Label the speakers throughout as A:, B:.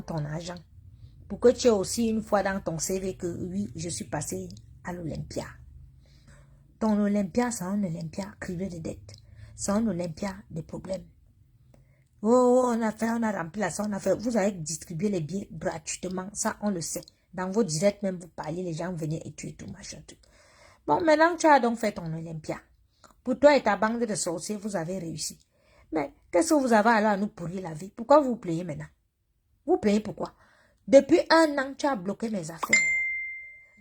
A: ton argent. Pour que tu aies aussi une fois dans ton CV que oui, je suis passé à l'Olympia. Ton Olympia, c'est un Olympia criblé de dettes. C'est un Olympia de problèmes. Oh, on a rempli la salle, on a fait. Vous avez distribué les billets gratuitement. Ça, on le sait. Dans vos directs, même vous parliez, les gens venaient et tout, machin, tout. Bon, maintenant, tu as donc fait ton Olympia. Pour toi et ta bande de sorciers, vous avez réussi. Mais qu'est-ce que vous avez alors à nous pourrir la vie? Pourquoi vous plaignez maintenant? Vous plaignez pourquoi? Depuis 1 an, tu as bloqué mes affaires.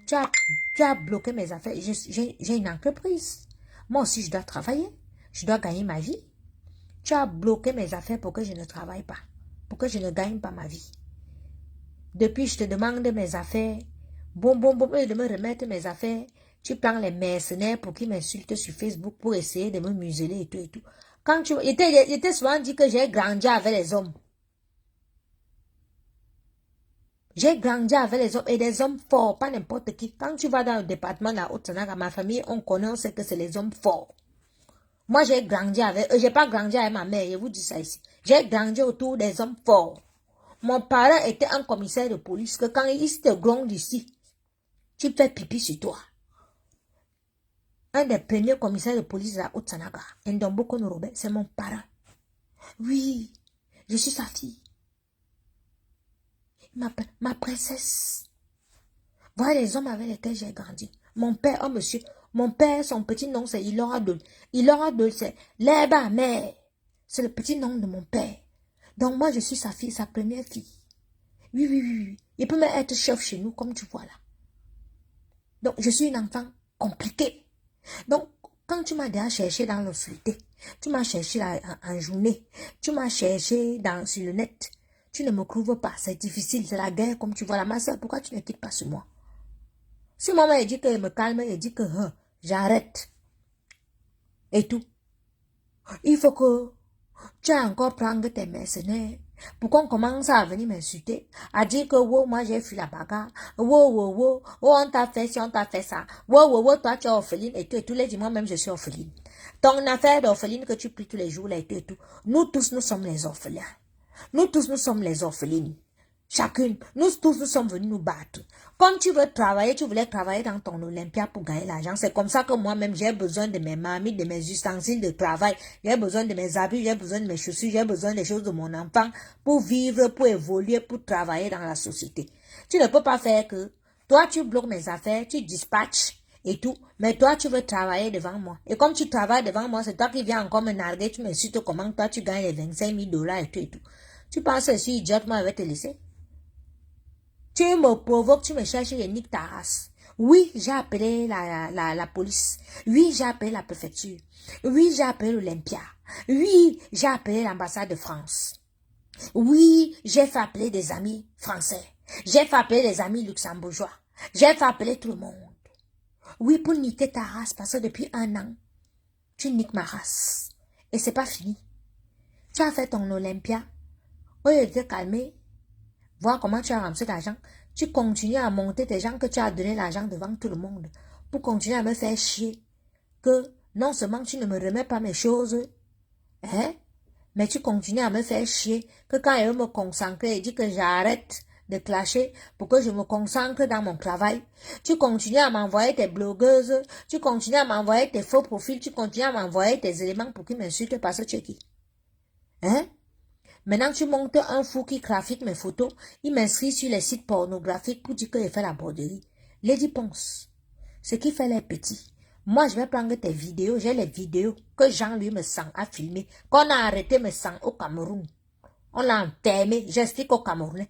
A: Tu as bloqué mes affaires. J'ai une entreprise. Moi aussi, je dois travailler. Je dois gagner ma vie. Tu as bloqué mes affaires pour que je ne travaille pas. Pour que je ne gagne pas ma vie. Depuis, je te demande mes affaires. Bon, de me remettre mes affaires. Tu prends les mercenaires pour qu'ils m'insultent sur Facebook pour essayer de me museler et tout et tout. Quand tu... Il était souvent dit que j'ai grandi avec les hommes. J'ai grandi avec les hommes et des hommes forts, pas n'importe qui. Quand tu vas dans le département de la Haute-Sanaga, ma famille, on connaît, on sait que c'est les hommes forts. Moi, j'ai grandi avec eux. J'ai pas grandi avec ma mère, je vous dis ça ici. J'ai grandi autour des hommes forts. Mon parent était un commissaire de police que quand il te gronde ici, tu fais pipi sur toi. Un des premiers commissaires de police de la Haute-Sanaga, Ndombo Robert, c'est mon parent. Oui, je suis sa fille. Ma princesse. Voilà les hommes avec lesquels j'ai grandi. Mon père, oh monsieur, mon père, son petit nom, c'est Iloradol. Iloradol, c'est l'herbe mère. C'est le petit nom de mon père. Donc moi, je suis sa fille, sa première fille. Oui. Il peut même être chef chez nous, comme tu vois là. Donc, je suis une enfant compliquée. Donc, quand tu m'as déjà cherché dans le flûté, tu m'as cherché en journée, tu m'as cherché sur le net, tu ne me trouves pas, c'est difficile, c'est la guerre, comme tu vois là. Ma soeur, pourquoi tu ne quittes pas sur moi? Si maman dit qu'elle me calme, elle dit que j'arrête. Et tout. Il faut que tu as encore prendre tes mercenaires. Pour qu'on commence à venir m'insulter, à dire que wow, moi j'ai fui la bagarre, wow, on t'a fait ci, on t'a fait ça, wow, toi tu es orpheline et tout, et tous les dimanches même je suis orpheline. Ton affaire d'orpheline que tu pries tous les jours là et tout, nous tous nous sommes les orphelins. Nous tous nous sommes les orphelines. Chacune, nous tous nous sommes venus nous battre. Comme tu veux travailler, tu voulais travailler dans ton Olympia pour gagner l'argent. C'est comme ça que moi-même, j'ai besoin de mes marmites, de mes ustensiles de travail. J'ai besoin de mes habits, j'ai besoin de mes chaussures, j'ai besoin des choses de mon enfant pour vivre, pour évoluer, pour travailler dans la société. Tu ne peux pas faire que toi, tu bloques mes affaires, tu dispatches et tout, mais toi, tu veux travailler devant moi. Et comme tu travailles devant moi, c'est toi qui viens encore me narguer, tu m'insultes comment toi, tu gagnes les 25 000 $ et tout et tout. Tu penses que je suis idiote, moi, je vais te laisser? Tu me provoques, tu me cherches, je nique ta race. Oui, j'ai appelé la police. Oui, j'ai appelé la préfecture. Oui, j'ai appelé l'Olympia. Oui, j'ai appelé l'ambassade de France. Oui, j'ai fait appeler des amis français. J'ai fait appeler des amis luxembourgeois. J'ai fait appeler tout le monde. Oui, pour niquer ta race, parce que depuis 1 an, tu niques ma race. Et c'est pas fini. Tu as fait ton Olympia. Au lieu de te calmer, voir comment tu as ramassé l'argent, tu continues à monter tes gens que tu as donné l'argent devant tout le monde pour continuer à me faire chier. Que non seulement tu ne me remets pas mes choses, hein, mais tu continues à me faire chier. Que quand elle veut me concentrer et dit que j'arrête de clasher pour que je me concentre dans mon travail, tu continues à m'envoyer tes blogueuses, tu continues à m'envoyer tes faux profils, tu continues à m'envoyer tes éléments pour qu'ils m'insultent parce que tu es qui? Hein? Maintenant, tu montes un fou qui graphique mes photos, il m'inscrit sur les sites pornographiques pour dire qu'il fait la broderie. Lady Ponce, ce qui fait les petits. Moi, je vais prendre tes vidéos, j'ai les vidéos que Jean-Louis me sent à filmer, qu'on a arrêté me sent au Cameroun. On l'a enterré, j'explique au Camerounais.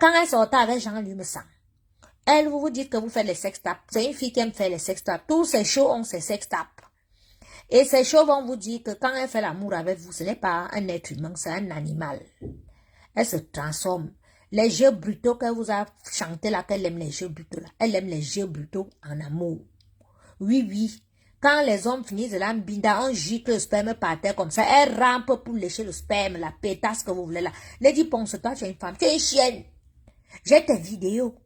A: Quand elle sortait avec Jean-Louis me sent, elle, vous dites que vous faites les sextapes. C'est une fille qui aime faire les sextapes. Tous ces shows ont ces sextapes. Et ces choses vont vous dire que quand elle fait l'amour avec vous, ce n'est pas un être humain, c'est un animal. Elle se transforme. Les jeux brutaux qu'elle vous a chanté là, qu'elle aime les jeux brutaux là. Elle aime les jeux brutaux en amour. Oui. Quand les hommes finissent de l'ambinda, on gicle le sperme par terre comme ça. Elle rampe pour lécher le sperme, la pétasse que vous voulez là. Lady Ponce, toi tu es une femme, tu es une chienne. J'ai tes vidéos.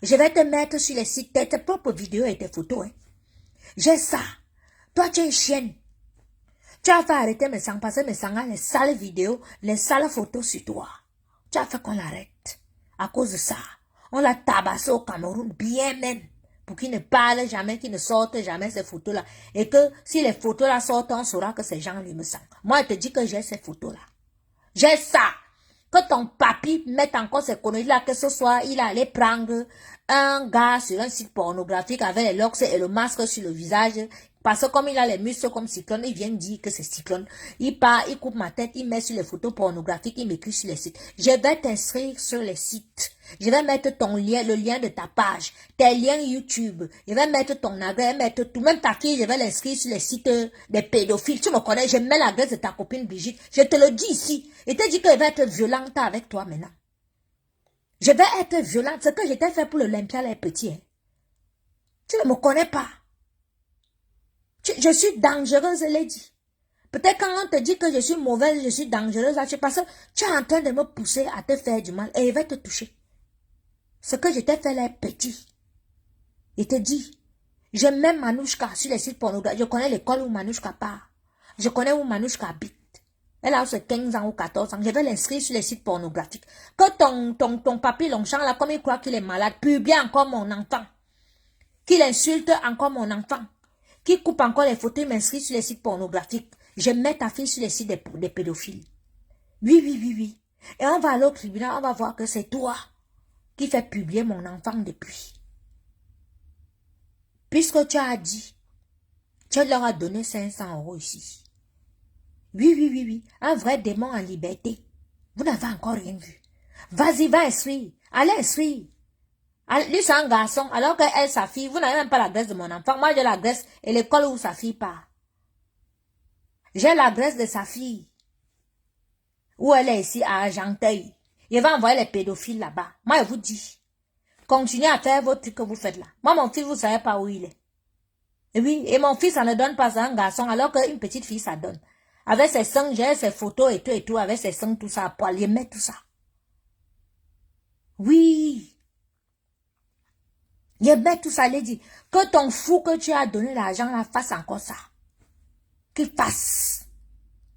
A: Je vais te mettre sur les sites, tes propres vidéos et tes photos. Hein. J'ai ça. Toi, tu es une chienne. Tu as fait arrêter mes sangs parce que mes sangs ont les sales vidéos, les sales photos sur toi. Tu as fait qu'on l'arrête. À cause de ça, on l'a tabassé au Cameroun, bien même. Pour qu'il ne parle jamais, qu'il ne sorte jamais ces photos-là. Et que si les photos-là sortent, on saura que ces gens-là me sentent. Moi, je te dis que j'ai ces photos-là. J'ai ça. Que ton papy mette encore ces conneries-là, que ce soit, il allait prendre un gars sur un site pornographique avec les locks et le masque sur le visage. Parce que comme il a les muscles comme Cyclone, il vient dire que c'est Cyclone. Il part, il coupe ma tête, il met sur les photos pornographiques, il m'écrit sur les sites. Je vais t'inscrire sur les sites. Je vais mettre ton lien, le lien de ta page, tes liens YouTube. Je vais mettre ton adresse, mettre tout. Même ta fille, je vais l'inscrire sur les sites des pédophiles. Tu me connais, je mets l'adresse de ta copine Brigitte. Je te le dis ici. Je te dis que je vais être violente avec toi maintenant. Je vais être violente. Ce que je t'ai fait pour l'Olympia, les petits. Hein. Tu ne me connais pas. Je suis dangereuse, Lady. Peut-être quand on te dit que je suis mauvaise, je suis dangereuse, là, parce que tu es en train de me pousser à te faire du mal et il va te toucher. Ce que je t'ai fait là est petit. Il te dit, je mets Manouchka sur les sites pornographiques. Je connais l'école où Manouchka part. Je connais où Manouchka habite. Elle a 15 ans ou 14 ans. Je vais l'inscrire sur les sites pornographiques. Que ton papy Longchamp, là, comme il croit qu'il est malade, publie encore mon enfant. Qu'il insulte encore mon enfant. Qui coupe encore les photos et m'inscrit sur les sites pornographiques. Je mets ta fille sur les sites des pédophiles. Oui, oui, oui, oui. Et on va aller au tribunal, on va voir que c'est toi qui fais publier mon enfant depuis. Puisque tu as dit, tu leur as donné 500 € ici. Oui, oui, oui, oui. Un vrai démon en liberté. Vous n'avez encore rien vu. Vas-y, va inscrire. Allez inscrire. Lui, c'est un garçon, alors qu'elle, sa fille, vous n'avez même pas l'adresse de mon enfant. Moi, j'ai l'adresse et l'école où sa fille part. J'ai l'adresse de sa fille. Où elle est ici, à Argenteuil. Il va envoyer les pédophiles là-bas. Moi, je vous dis. Continuez à faire votre truc que vous faites là. Moi, mon fils, vous ne savez pas où il est. Et oui, et mon fils, ça ne donne pas à un garçon, alors qu'une petite fille, ça donne. Avec ses seins, j'ai ses photos et tout, avec ses seins, tout ça, à poil, il met tout ça. Oui. Il met tout ça, il dit, que ton fou que tu as donné l'argent là, fasse encore ça. Qu'il fasse.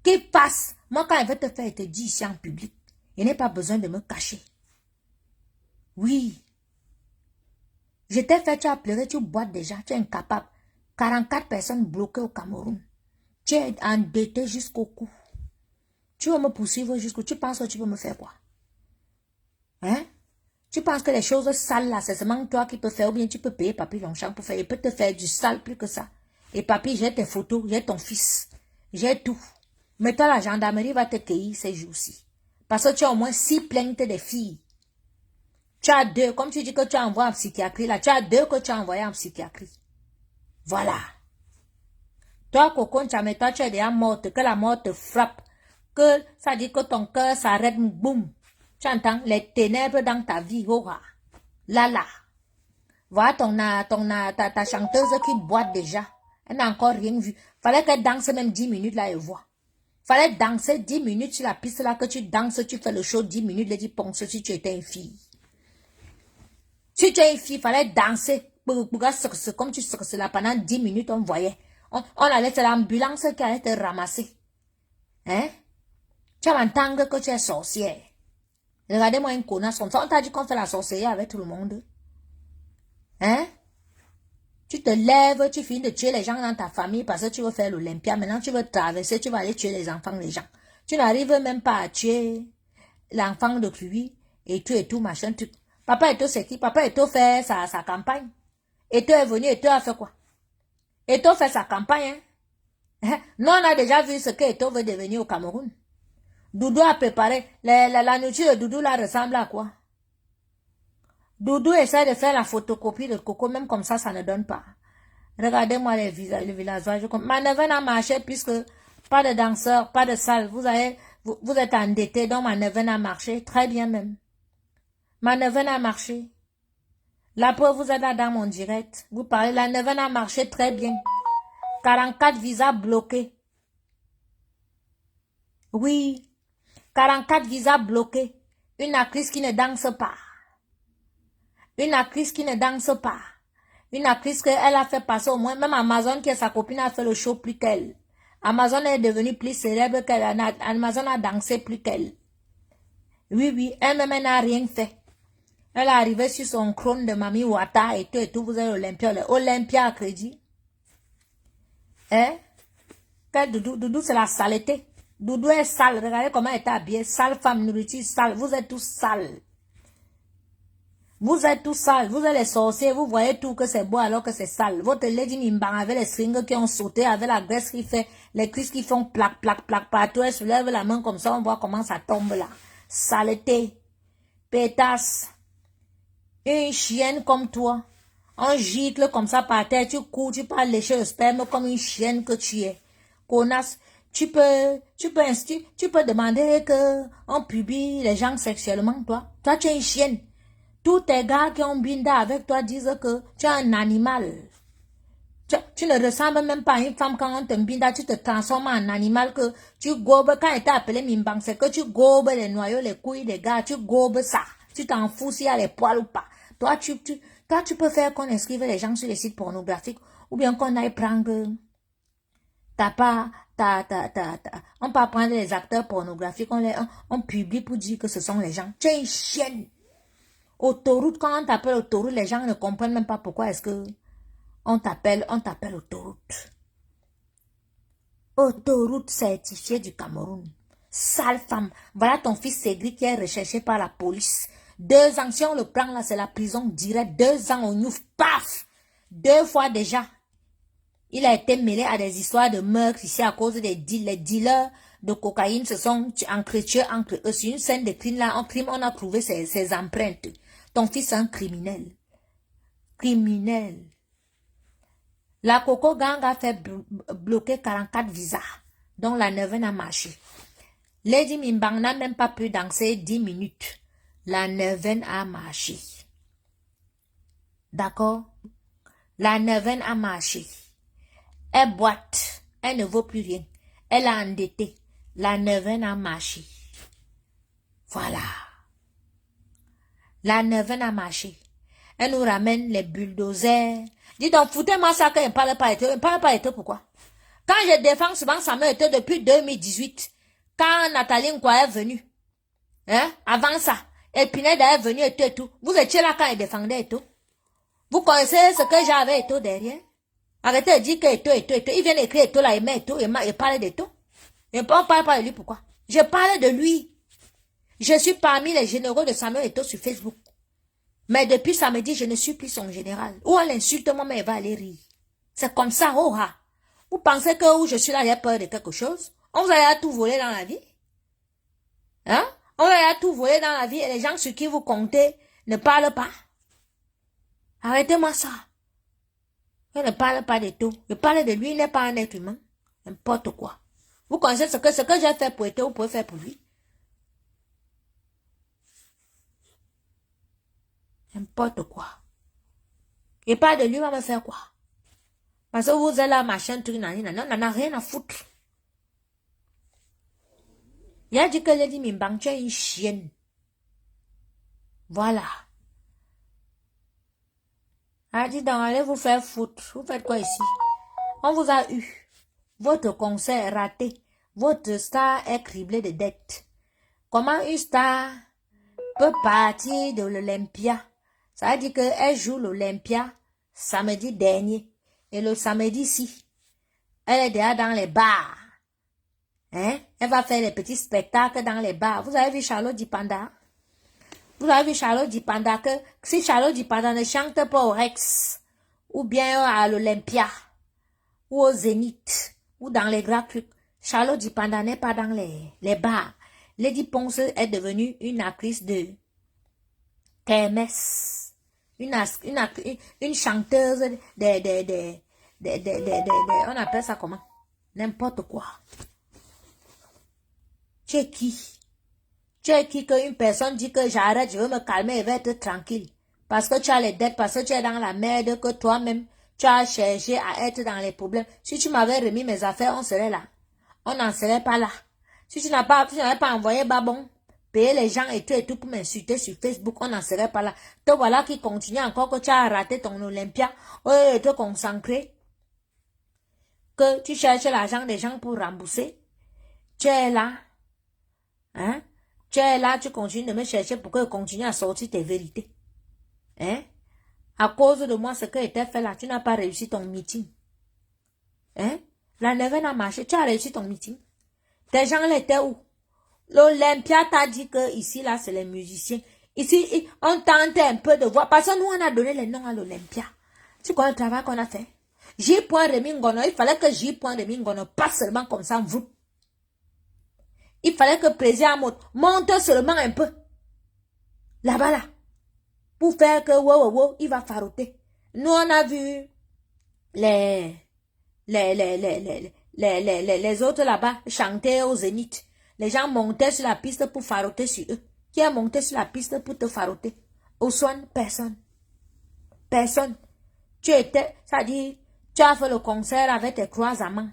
A: Qu'il fasse. Moi, quand il veut te faire, il te dit ici en public. Il n'est pas besoin de me cacher. Oui. Je t'ai fait, tu as pleuré, tu bois déjà, tu es incapable. 44 personnes bloquées au Cameroun. Tu es endetté jusqu'au cou. Tu veux me poursuivre jusqu'au... Tu penses que tu peux me faire quoi? Hein? Tu penses que les choses sales là, c'est seulement toi qui peux faire ou bien tu peux payer Papy Longchamp pour faire. Il peut te faire du sale plus que ça. Et Papy, j'ai tes photos, j'ai ton fils. J'ai tout. Mais toi, la gendarmerie va te cueillir ces jours-ci. Parce que tu as au moins 6 plaintes des filles. Tu as 2, comme tu dis que tu as envoyé en psychiatrie, là, tu as 2 que tu as envoyé en psychiatrie. Voilà. Toi, Coco, toi, tu es déjà morte, que la mort te frappe, que ça dit que ton cœur s'arrête, boum. Tu entends les ténèbres dans ta vie, oh, là. Voilà ta chanteuse qui boite déjà. Elle n'a encore rien vu. Fallait qu'elle danse même 10 minutes là, elle voit. Fallait danser 10 minutes sur la piste là, que tu danses, tu fais le show 10 minutes, elle dit ponce si tu étais une fille. Si tu es une fille, fallait danser. Comme tu serais là pendant 10 minutes, on voyait. On allait, c'est l'ambulance qui allait te ramasser. Hein? Tu vas entendre que tu es sorcière. Regardez-moi une connasse comme ça. On t'a dit qu'on fait la sorcière avec tout le monde. Hein? Tu te lèves, tu finis de tuer les gens dans ta famille parce que tu veux faire l'Olympia. Maintenant, tu veux traverser, tu vas aller tuer les enfants des gens. Tu n'arrives même pas à tuer l'enfant de lui et tout, machin, tout. Papa Eto, c'est qui? Papa Eto fait sa campagne. Eto est venu, Eto a fait quoi? Eto fait sa campagne, hein? Nous, on a déjà vu ce que Eto veut devenir au Cameroun. Doudou a préparé. La nourriture de Doudou là ressemble à quoi? Doudou essaie de faire la photocopie de Coco, même comme ça ne donne pas. Regardez-moi les villageois. Ma neveu n'a marché puisque pas de danseurs, pas de salle. Vous êtes endetté, donc ma neveu n'a marché. Très bien même. Ma neveu n'a marché. La preuve, vous êtes là dans mon direct. Vous parlez, la neveu n'a marché très bien. 44 visas bloqués. Oui. 44 visas bloqués. Une actrice qui ne danse pas. Une actrice qui ne danse pas. Une actrice qu'elle a fait passer au moins. Même Amazon, qui est sa copine, a fait le show plus qu'elle. Amazon est devenue plus célèbre qu'elle. Amazon a dansé plus qu'elle. Oui, oui, elle-même elle n'a rien fait. Elle est arrivée sur son trône de Mami Wata et tout, vous êtes Olympia, Olympia à crédit. Hein? Doudou, c'est la saleté. Doudou est sale, regardez comment elle est habillée, sale femme, nourriture sale, vous êtes tous sales. Vous êtes tous sales, vous êtes les sorciers, vous voyez tout que c'est beau alors que c'est sale. Votre Lady Mimbang avec les stringes qui ont sauté, avec la graisse qui fait, les cuisses qui font plaque, plaque, plaque partout, elle soulève la main comme ça, on voit comment ça tombe là. Saleté, pétasse, une chienne comme toi, un gicle comme ça par terre, tu cours, tu pars lécher le sperme comme une chienne que tu es. Connasse, tu peux demander que on publie les gens sexuellement, toi. Toi, tu es une chienne. Tous tes gars qui ont binda avec toi disent que tu es un animal. Tu ne ressembles même pas à une femme quand on te binda, tu te transformes en animal que tu gobes. Quand elle t'a appelé Mimbang, c'est que tu gobes les noyaux, les couilles des gars, tu gobes ça. Tu t'en fous s'il y a les poils ou pas. Toi, tu peux faire qu'on inscrive les gens sur les sites pornographiques ou bien qu'on aille prendre on peut prendre les acteurs pornographiques, on publie pour dire que ce sont les gens. Tu es une chienne. Autoroute, quand on t'appelle autoroute, les gens ne comprennent même pas pourquoi est-ce que on t'appelle autoroute. Autoroute certifiée du Cameroun. Sale femme. Voilà ton fils Cédric qui est recherché par la police. 2 ans, si on le prend là, c'est la prison directe. 2 ans au Niouf, paf! 2 fois déjà. Il a été mêlé à des histoires de meurtres ici à cause des deals. Les dealers de cocaïne se sont entretués entre eux. Sur une scène de crime là, on a trouvé ses empreintes. Ton fils est un criminel. Criminel. La Coco Gang a fait bloquer 44 visas, dont la 9e a marché. Lady Mimbang n'a même pas pu danser 10 minutes. La 9e a marché. D'accord? La 9e a marché. Elle boite. Elle ne vaut plus rien. Elle a endetté. La 9e a marché. Voilà. La 9e a marché. Elle nous ramène les bulldozers. Dis donc, foutez-moi ça qu'elle ne parle pas été. Elle ne parle pas été, pourquoi? Quand je défends souvent ça m'a été depuis 2018. Quand Nathalie Nkwa est venue. Hein? Avant ça. Et Pineda est venue et tout. Vous étiez là quand elle défendait et tout. Vous connaissez ce que j'avais et tout derrière? Arrêtez de dire que et tout. Il vient d'écrire et tout là, il met et tout, il parle de tout. Et on parle pas de lui, pourquoi? Je parle de lui. Je suis parmi les généraux de Samuel Eto'o sur Facebook. Mais depuis samedi, je ne suis plus son général. Ou elle insulte moi, mais elle va aller rire. C'est comme ça, oh ah. Vous pensez que où je suis là, j'ai peur de quelque chose? On vous a tout volé dans la vie? Hein? On vous a tout volé dans la vie et les gens sur qui vous comptez ne parlent pas. Arrêtez-moi ça. Elle ne parle pas de tout. Je parle de lui, il n'est pas un être humain. N'importe quoi. Vous connaissez ce que j'ai fait pour Eto'o, vous pouvez faire pour lui. N'importe quoi. Et pas de lui, va me faire quoi? Parce que vous êtes là, machin, truc, non, on n'en a rien à foutre. Il a dit que Lady Mimbang, tu es une chienne. Voilà. Il a dit donc, allez vous faire foutre. Vous faites quoi ici? On vous a eu. Votre concert est raté. Votre star est criblée de dettes. Comment une star peut partir de l'Olympia? Ça veut dire qu'elle joue l'Olympia samedi dernier. Et le samedi-ci, elle est déjà dans les bars. Hein? Elle va faire des petits spectacles dans les bars. Vous avez vu Charlotte Dipanda? Vous avez vu Charlotte Dipanda que si Charlotte Dipanda ne chante pas au Rex, ou bien à l'Olympia, ou au Zénith, ou dans les grands trucs, Charlotte Dipanda n'est pas dans les bars. Lady Ponce est devenue une actrice de kermesse. Une chanteuse on appelle ça comment? N'importe quoi. Tu es qui? Tu es qui qu'une personne dit que j'arrête, je veux me calmer et vais être tranquille. Parce que tu as les dettes, parce que tu es dans la merde, que toi-même, tu as cherché à être dans les problèmes. Si tu m'avais remis mes affaires, on serait là. On n'en serait pas là. Si tu n'avais pas envoyé Babon, payer les gens et tout pour m'insulter sur Facebook, on n'en serait pas là. Te voilà qui continue encore que tu as raté ton Olympia, et te concentrer, que tu cherches l'argent des gens pour rembourser. Tu es là, hein? Tu es là, tu continues de me chercher pour que je continue à sortir tes vérités. Hein? À cause de moi, ce que était fait là, tu n'as pas réussi ton meeting. Hein? La neuvaine a marché, tu as réussi ton meeting. Tes gens là étaient où? L'Olympia t'a dit que ici, là, c'est les musiciens. Ici, on tentait un peu de voir. Parce que nous, on a donné les noms à l'Olympia. Tu connais le travail qu'on a fait? J. Remingono, il fallait que J. Remingono passe seulement comme ça, vous. Il fallait que le président monte seulement un peu. Là-bas, là. Pour faire que, wow, il va faroter. Nous, on a vu les autres là-bas chanter au Zénith. Les gens montaient sur la piste pour faroter sur eux. Qui a monté sur la piste pour te faroter? Au soin, personne. Personne. Tu étais, ça dit, tu as fait le concert avec tes trois amants.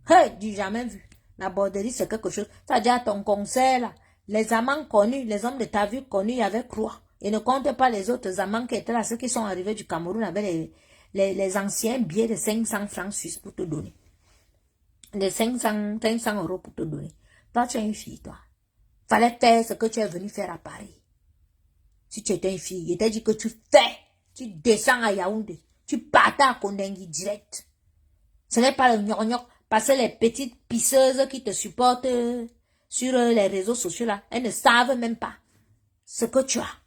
A: Hey, j'ai jamais vu. La borderie, c'est quelque chose. Ça dit à ton concert, là, les amants connus, les hommes de ta vie connus, il y avait croix. Et ne compte pas les autres amants qui étaient là, ceux qui sont arrivés du Cameroun avec les anciens billets de 500 francs suisses pour te donner. De 500 euros pour te donner. Toi, tu es une fille, toi. Fallait faire ce que tu es venu faire à Paris. Si tu étais une fille, il t'a dit que tu fais. Tu descends à Yaoundé. Tu partais à Kondengui direct. Ce n'est pas le gnoc-gnoc. Parce que les petites pisseuses qui te supportent sur les réseaux sociaux là, elles ne savent même pas ce que tu as.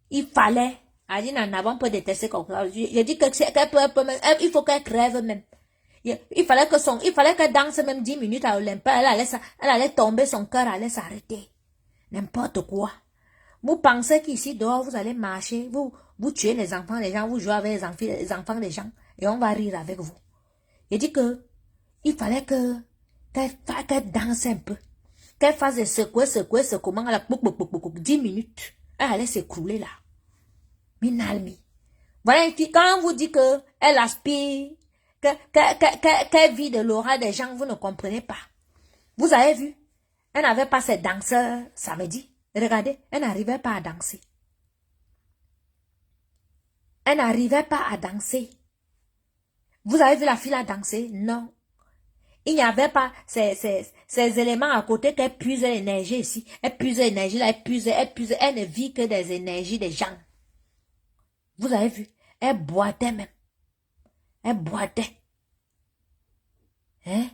A: Il fallait. Aline en avant peut détester comme ça. Je dis que il faut qu'elle crève même. Il fallait qu'elle danse même 10 minutes à Olympia. Elle allait tomber, son cœur allait s'arrêter. N'importe quoi. Vous pensez qu'ici dehors, vous allez marcher, vous tuez les enfants des gens, vous jouez avec les enfants des gens, et on va rire avec vous. Il dit que, il fallait qu'elle danse un peu. Qu'elle fasse des secouements à la 10 minutes. Elle allait s'écrouler là. Minalmi. Voilà une fille, quand on vous dit que elle aspire, qu'elle vit de l'aura des gens, vous ne comprenez pas. Vous avez vu? Elle n'avait pas ses danseurs samedi. Regardez, elle n'arrivait pas à danser. Elle n'arrivait pas à danser. Vous avez vu la fille à danser? Non. Il n'y avait pas ces éléments à côté qu'elle puise l'énergie ici. Elle puise l'énergie là, elle puise. Elle ne vit que des énergies des gens. Vous avez vu? Elle boitait même. Elle boitait. Hein?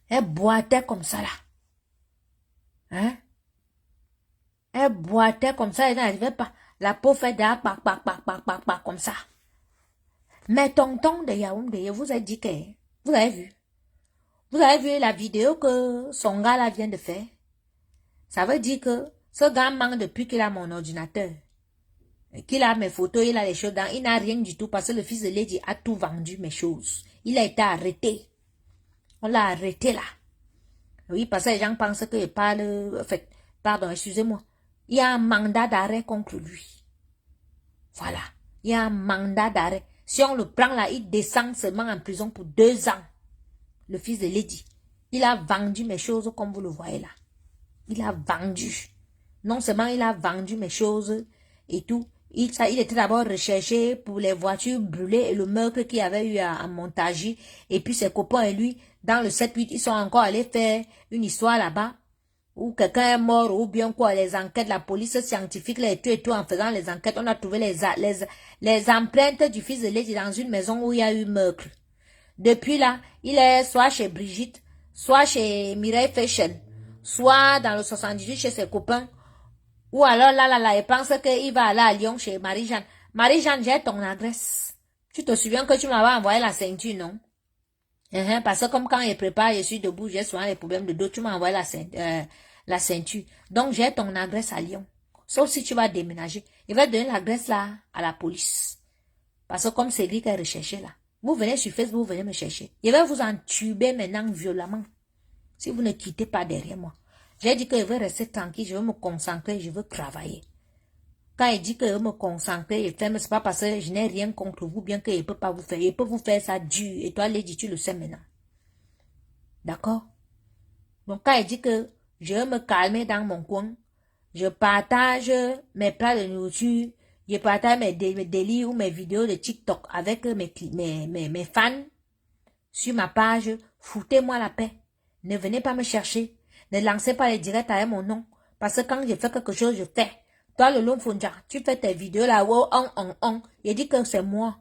A: Elle boitait comme ça là. Hein? Elle boitait comme ça, elle n'arrivait pas. La peau fait des comme ça. Mais tonton de Yaoundé, vous a dit que, vous avez vu? Vous avez vu la vidéo que son gars là vient de faire? Ça veut dire que ce gars manque depuis qu'il a mon ordinateur. Qu'il a mes photos, il a les choses dans, il n'a rien du tout parce que le fils de Lady a tout vendu mes choses. Il a été arrêté. On l'a arrêté là. Oui, parce que les gens pensent que je parle, en fait, pardon, excusez-moi. Il y a un mandat d'arrêt contre lui. Voilà. Il y a un mandat d'arrêt. Si on le prend là, il descend seulement en prison pour 2 ans. Le fils de Lady. Il a vendu mes choses comme vous le voyez là. Il a vendu. Non seulement il a vendu mes choses et tout. Il était d'abord recherché pour les voitures brûlées et le meurtre qu'il y avait eu à Montagy. Et puis ses copains et lui, dans le 7-8, ils sont encore allés faire une histoire là-bas. Où quelqu'un est mort ou bien quoi, les enquêtes, la police scientifique, et tout, en faisant les enquêtes, on a trouvé les empreintes du fils de Lady dans une maison où il y a eu meurtre. Depuis là, il est soit chez Brigitte, soit chez Mireille Fashion, soit dans le 78 chez ses copains, ou alors là, il pense qu'il va aller à Lyon chez Marie-Jeanne. Marie-Jeanne, j'ai ton adresse. Tu te souviens que tu m'avais envoyé la ceinture, non? Parce que comme quand il prépare, je suis debout, j'ai souvent les problèmes de dos, tu m'as envoyé la ceinture. Donc, j'ai ton adresse à Lyon. Sauf si tu vas déménager. Il va donner l'adresse là à la police. Parce que comme c'est lui qui est recherché là. Vous venez sur Facebook, vous venez me chercher. Il va vous entuber maintenant violemment. Si vous ne quittez pas derrière moi. J'ai dit que je veux rester tranquille, je veux me concentrer, je veux travailler. Quand il dit que je veux me concentrer et faire, c'est pas parce que je n'ai rien contre vous, bien qu'il ne peut pas vous faire. Il peut vous faire ça dur. Et toi, Lady, tu le sais maintenant. D'accord? Donc, quand il dit que je veux me calmer dans mon coin, je partage mes plats de nourriture, je partage mes délires ou mes vidéos de TikTok avec mes fans sur ma page, foutez-moi la paix. Ne venez pas me chercher. Ne lancez pas les directs avec mon nom. Parce que quand je fais quelque chose, je fais. Toi, le long Fonja, tu fais tes vidéos là, oh, on. Il dit que c'est moi.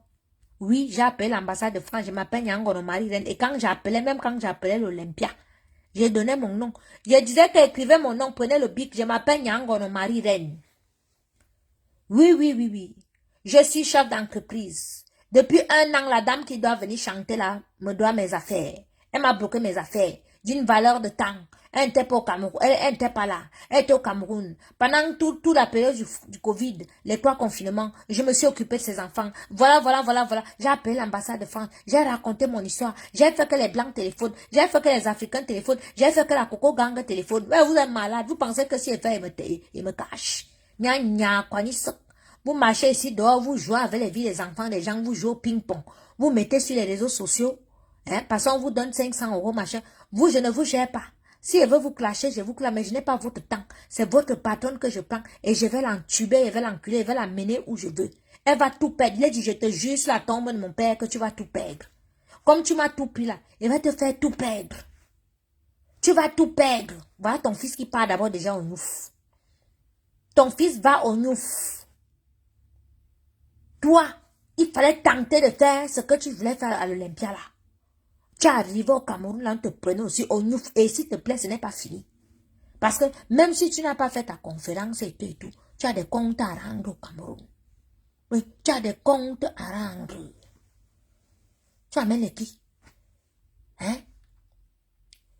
A: Oui, j'ai appelé l'ambassade de France, je m'appelle Nyangono Marie-Reine. Et quand j'appelais, même quand j'appelais l'Olympia, j'ai donné mon nom. Je disais qu'écrivez mon nom, prenez le bic, je m'appelle Nyangono Marie-Reine. Oui. Je suis chef d'entreprise. Depuis 1 an, la dame qui doit venir chanter là me doit mes affaires. Elle m'a bloqué mes affaires d'une valeur de temps. Elle n'était pas au Cameroun, elle n'était pas là. Elle était au Cameroun. Pendant toute la période du Covid, les 3 confinements, je me suis occupée de ses enfants. Voilà. J'ai appelé l'ambassade de France. J'ai raconté mon histoire. J'ai fait que les Blancs téléphonent. J'ai fait que les Africains téléphonent. J'ai fait que la Coco Gang téléphone. Ouais, vous êtes malade. Vous pensez que si elle fait, il me cache. Vous marchez ici dehors, vous jouez avec les vies des enfants des gens, vous jouez au ping-pong. Vous mettez sur les réseaux sociaux. Parce qu'on vous donne 500 €, machin. Vous, je ne vous gère pas. Si elle veut vous clasher, je vous clame, mais je n'ai pas votre temps. C'est votre patronne que je prends et je vais l'entuber, je vais l'enculer, je vais l'amener où je veux. Elle va tout perdre. Il a dit, je te jure sur la tombe de mon père que tu vas tout perdre. Comme tu m'as tout pris là, il va te faire tout perdre. Tu vas tout perdre. Voilà ton fils qui part d'abord déjà au Nouf. Ton fils va au Nouf. Toi, il fallait tenter de faire ce que tu voulais faire à l'Olympia là. Tu es arrivé au Cameroun, là, on te prenait aussi au Nouf. Et s'il te plaît, ce n'est pas fini. Parce que même si tu n'as pas fait ta conférence et tout, tu as des comptes à rendre au Cameroun. Oui, tu as des comptes à rendre. Tu amènes les qui?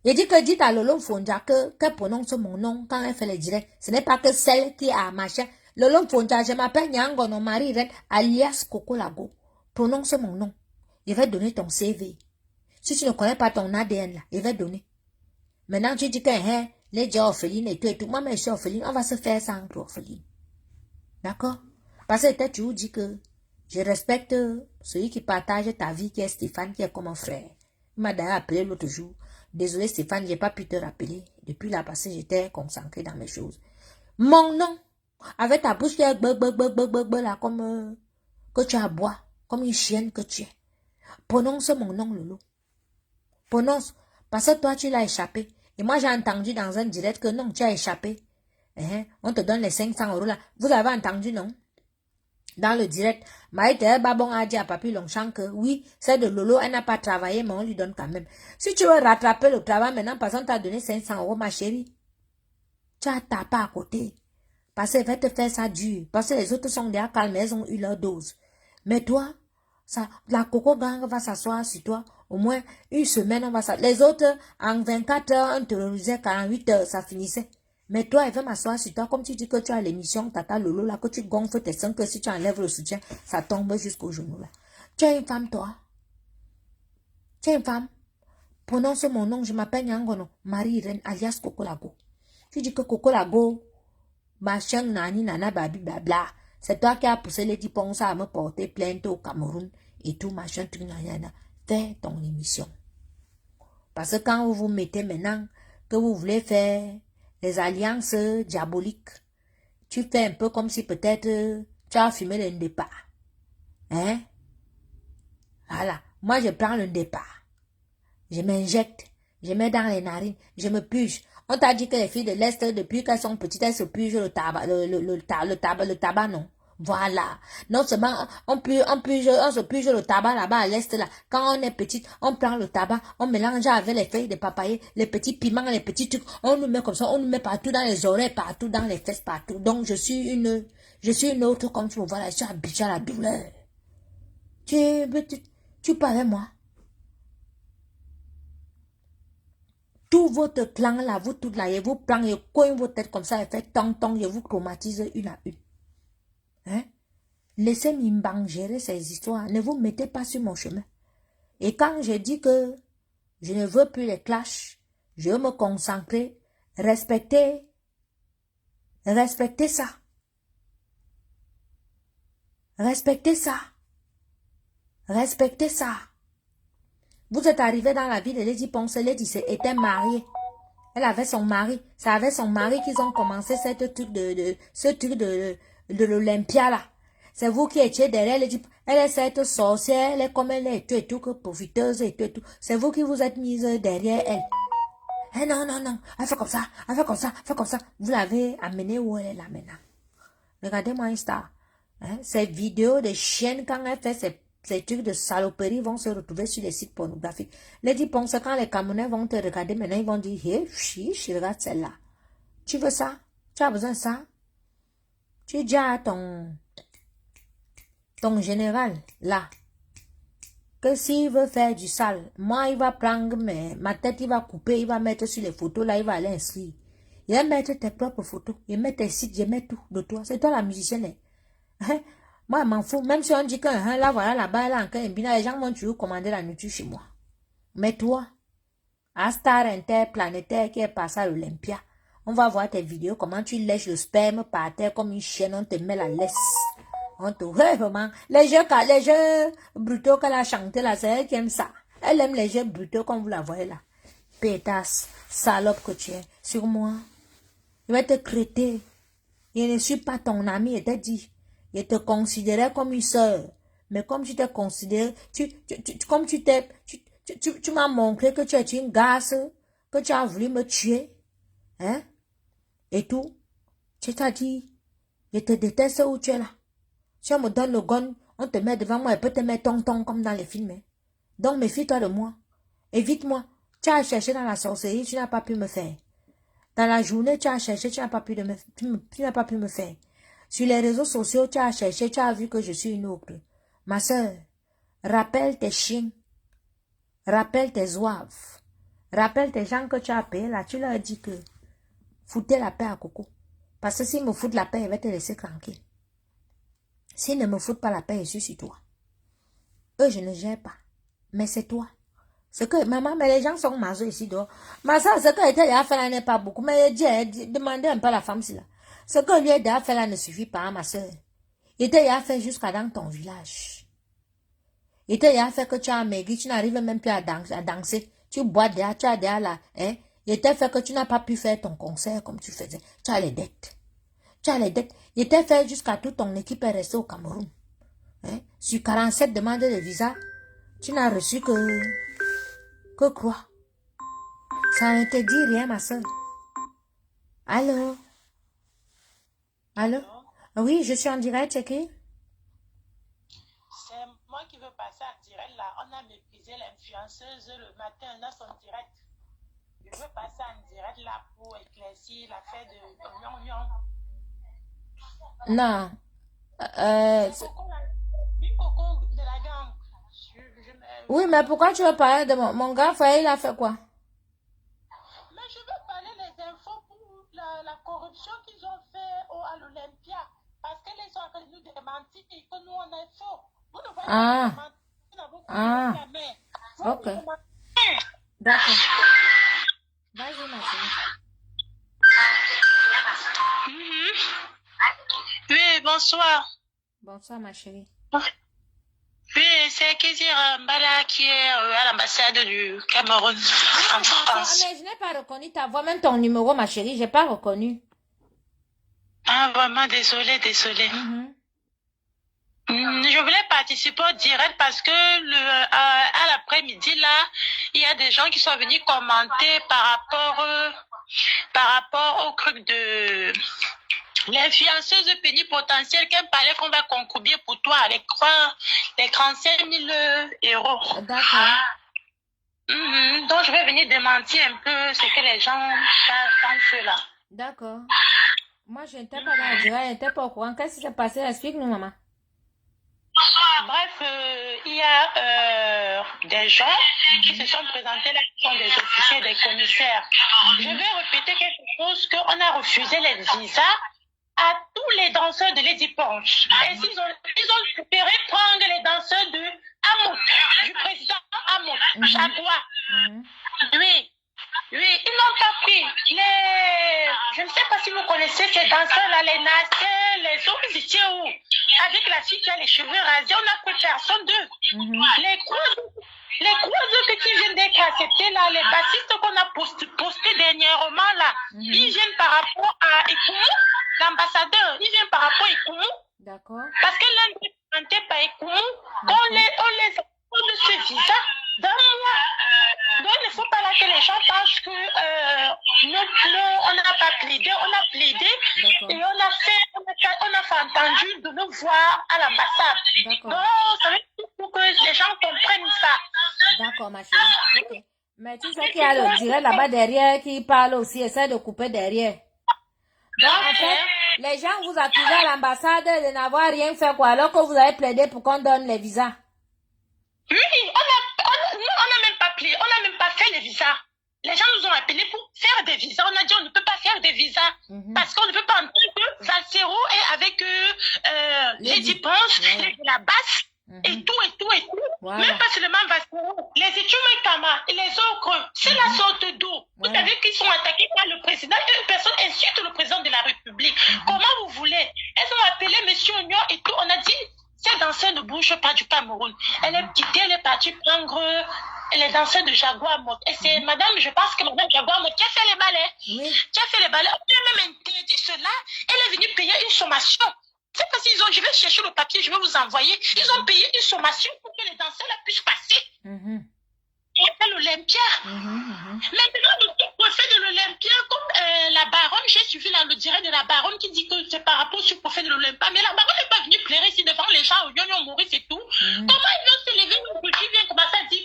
A: Il dit que dites à Lolo Fonja qu'elle prononce mon nom quand elle fait les directs. Ce n'est pas que celle qui a machin. Lolo Fonja, je m'appelle Nyangono Marie-Reine, alias Coco Lago. Prononce mon nom. Je vais donner ton CV. Si tu ne connais pas ton ADN là, je vais donner. Maintenant, tu dis que les gens orphelines et tout. Moi, mais je suis orpheline. On va se faire ça entre orphelines. D'accord? Parce que tu vous dis que je respecte celui qui partage ta vie, qui est Stéphane, qui est comme un frère. Il m'a d'ailleurs appelé l'autre jour. Désolé Stéphane, j'ai pas pu te rappeler. Depuis là, parce que j'étais concentré dans mes choses. Mon nom, avec ta bouche qui est là, comme que tu as bois, comme une chienne que tu es. Prononce mon nom, Lolo. Prononce. Parce que toi, tu l'as échappé. Et moi, j'ai entendu dans un direct que non, tu as échappé. On te donne les 500 € là. Vous avez entendu, non? Dans le direct, Maïté Babon a dit à Papi Longchamp que oui, c'est de Lolo, elle n'a pas travaillé, mais on lui donne quand même. Si tu veux rattraper le travail maintenant, parce qu'on t'a donné 500 €, ma chérie, tu as tapé à côté. Parce qu'elle va te faire ça dur. Parce que les autres sont déjà calmes, elles ont eu leur dose. Mais toi, ça, la Coco Gang va s'asseoir sur toi. Au moins, une semaine, on va s'asseoir. Les autres, en 24 heures, on terrorisait, 48 heures, ça finissait. Mais toi, elle veut m'asseoir sur toi, comme tu dis que tu as l'émission Tata Lolo, là, que tu gonfles tes seins, que si tu enlèves le soutien, ça tombe jusqu'au genou, là. Tu es une femme, toi. Tu es une femme. Prononce mon nom, je m'appelle Nyangono, Marie-Reine, alias Coco Lago. Tu dis que Coco Lago, machin, nani, nana, babi, blabla. C'est toi qui as poussé les Diponsa à me porter plainte au Cameroun et tout, machin, tout, nana. Fais ton émission. Parce que quand vous vous mettez maintenant, que vous voulez faire les alliances diaboliques, tu fais un peu comme si peut-être tu as fumé le départ. Voilà. Moi, je prends le départ. Je m'injecte. Je mets dans les narines. Je me puge. On t'a dit que les filles de l'Est, depuis qu'elles sont petites, elles se pugent le tabac, le tabac, non. Voilà. Non seulement on se purge le tabac là-bas à l'Est là. Quand on est petite, on prend le tabac, on mélange avec les feuilles de papayer, les petits piments, les petits trucs. On nous met comme ça, on nous met partout dans les oreilles, partout dans les fesses, partout. Donc je suis une autre comme tu me vois là, je suis habituée à la douleur. Tu parles avec moi. Tout votre clan là, vous toutes là, je vous prends, je cogne vos têtes comme ça, et fait tong, je vous traumatise une à une. Laissez Mimbang gérer ces histoires. Ne vous mettez pas sur mon chemin. Et quand je dis que je ne veux plus les clashs, je veux me concentrer, respecter ça. Respectez ça. Respectez ça. Vous êtes arrivé dans la vie de Lady Ponce. Lady était mariée. Elle avait son mari. C'est avec son mari qu'ils ont commencé ce truc de l'Olympia là. C'est vous qui étiez derrière. Elle est cette sorcière, elle est comme elle est et tout, que profiteuse et tout. C'est vous qui vous êtes mise derrière elle. Eh non, non, non, elle fait comme ça, elle fait comme ça, elle fait comme ça. Vous l'avez amenée où elle est là maintenant. Regardez-moi Insta. Hein? Ces vidéos de chiennes, quand elle fait ces trucs de saloperie, vont se retrouver sur les sites pornographiques. Les dit pensent quand les Camerounais vont te regarder maintenant, ils vont dire, hé, chiche, regarde celle-là. Tu veux ça? Tu as besoin de ça? Tu dis à ton général, là, que s'il veut faire du sale, moi, il va prendre ma tête, il va couper, il va mettre sur les photos, là, il va aller inscrire. Il va mettre tes propres photos, il met tes sites, il met tout de toi. C'est toi la musicienne. Hein? Moi, je m'en fous. Même si on dit que là, voilà, là-bas, là, encore les gens vont toujours commander la nourriture chez moi. Mais toi, à Star Interplanétaire qui est passé à l'Olympia, on va voir tes vidéos, comment tu lèches le sperme par terre comme une chienne, on te met la laisse. On te... Ouais, vraiment. Les jeux brutaux qu'elle a chanté là, c'est elle qui aime ça. Elle aime les jeux brutaux comme vous la voyez là. Pétasse, salope que tu es. Sur moi, je vais te crêter. Je ne suis pas ton ami, je t'ai dit. Je te considérais comme une sœur. Mais comme tu t'es considéré, comme tu m'as montré que tu es une garce, que tu as voulu me tuer, hein, et tout, tu t'as dit, je te déteste où tu es là. Si on me donne le gun, on te met devant moi et peut te mettre tonton comme dans les films. Hein. Donc méfie-toi de moi. Évite-moi. Tu as cherché dans la sorcellerie, tu n'as pas pu me faire. Dans la journée, tu as cherché, tu n'as pas pu me faire. Sur les réseaux sociaux, tu as cherché, tu as vu que je suis une autre. Ma soeur, rappelle tes chiens, rappelle tes zouaves, rappelle tes gens que tu as payés là, tu leur dis que foutez la paix à Coco. Parce que s'ils me foutent la paix, ils vont te laisser tranquille. S'ils ne me foutent pas la paix, je suis sur toi. Eux, je ne gère pas. Mais c'est toi. C'est que, maman, mais les gens sont mazos ici dehors. Ma soeur, ce que était à faire là n'est pas beaucoup. Mais demandez un peu à la femme si là. Ce que lui a fait là ne suffit pas, ma soeur. Il était à faire jusqu'à dans ton village. Il était à faire que tu as maigri, tu n'arrives même plus à danser. Tu bois derrière, tu as derrière là, hein. Il était fait que tu n'as pas pu faire ton concert comme tu faisais. Tu as les dettes. Tu as les dettes. Il était fait jusqu'à toute ton équipe est restée au Cameroun. Hein? Sur 47 demandes de visa, tu n'as reçu que quoi? Ça ne te dit rien, ma soeur. Allô? Allô? Oui, je suis en direct, c'est qui?
B: C'est moi qui veux passer en direct là. On a méprisé l'influenceuse le matin dans son direct. Je veux passer en direct là pour éclaircir l'affaire de Oignon.
A: Non.
B: Coco de la gang.
A: Oui, mais pourquoi tu veux parler de mon gars frère, il a fait quoi?
B: Mais je veux parler des infos pour la corruption qu'ils ont fait à l'Olympia. Parce que les gens ont nous démenti et que nous on est faux. Vous ne voyez pas
A: jamais. Ok. D'accord. Vas-y, ma chérie.
B: Oui, bonsoir.
A: Bonsoir, ma chérie.
B: Oui, c'est Kézira Mbala qui est à l'ambassade du Cameroun en France.
A: Mais je n'ai pas reconnu ta voix, même ton numéro, ma chérie, je n'ai pas reconnu.
B: Ah, vraiment, désolé. Je voulais participer au direct parce que à l'après-midi, là, il y a des gens qui sont venus commenter par rapport au truc de l'influenceuse pénipotentielle qui parlait qu'on va concourir pour toi avec les 35 000 euros.
A: D'accord.
B: Donc, je vais venir démentir un peu ce que les gens pensent là.
A: D'accord. Moi, je n'étais pas dans le direct, je n'étais pas au courant. Qu'est-ce qui s'est passé? Explique-nous, maman.
B: Bref, il y a des gens qui se sont présentés là, qui sont des officiers, des commissaires. Je vais répéter quelque chose, qu'on a refusé les visas à tous les danseurs de Lady Punch. Et ils ont préféré prendre les danseurs de Hamout, du président Hamout, Jaguar. Oui, ils n'ont pas pris je ne sais pas si vous connaissez ces danseurs-là, les Nasser, les autres, ils étaient où? Avec la fille qui a les cheveux rasés, on n'a pris personne d'eux. Les croiseux qui viennent d'être acceptés là, les bassistes qu'on a postés dernièrement là, ils viennent par rapport à Ikoumou, l'ambassadeur, ils viennent par rapport à Ikoumou.
A: D'accord.
B: Parce que l'un est présenté par Ikoumou, on les a de ce visa d'un mois. Donc il ne faut pas là que les gens pensent que validé, on a plaidé et on a fait entendu de nous voir à l'ambassade.
A: D'accord.
B: Donc, ça veut dire pour que les gens comprennent ça.
A: D'accord, ma chérie. Ok. Mais tu sais qu'il y a le direct là-bas derrière qui parle aussi, essaie de couper derrière. Donc, en fait, les gens vous accusent à l'ambassade de n'avoir rien fait, quoi, alors que vous avez plaidé pour qu'on donne les visas.
B: Oui, on n'a même pas plaidé, on n'a même pas fait les visas. Les gens nous ont appelés pour faire des visas. On a dit on ne peut pas faire des visas parce qu'on ne peut pas entendre que Valsero est avec les dépenses, la base et tout.
A: Voilà.
B: Même pas seulement Valsero. Les étudiants Kama et les autres, c'est la sorte d'eau. Vous savez qu'ils sont attaqués par le président et une personne insulte le président de la République. Comment vous voulez? Elles ont appelé M. Oignon et tout. On a dit cette ancienne ne bouge pas du Cameroun. Elle est quittée, elle est partie prendre les danseurs de Jaguar Mott. Et c'est madame, je pense que madame Jaguar Mott qui a fait les ballets.
A: Oui.
B: Qui a fait les ballets. On a même interdit cela. Elle est venue payer une sommation. C'est parce qu'ils ont, je vais chercher le papier, je vais vous envoyer. Ils ont payé une sommation pour que les danseurs là puissent passer. Et après l'Olympia. Maintenant, le préfet de l'Olympia, comme la baronne, j'ai suivi là, le direct de la baronne qui dit que c'est par rapport au préfet de l'Olympia. Mais la baronne n'est pas venue pleurer ici devant les gens au Yoyon Maurice et tout. Comment ils vont se lever aujourd'hui, vient commencer à dire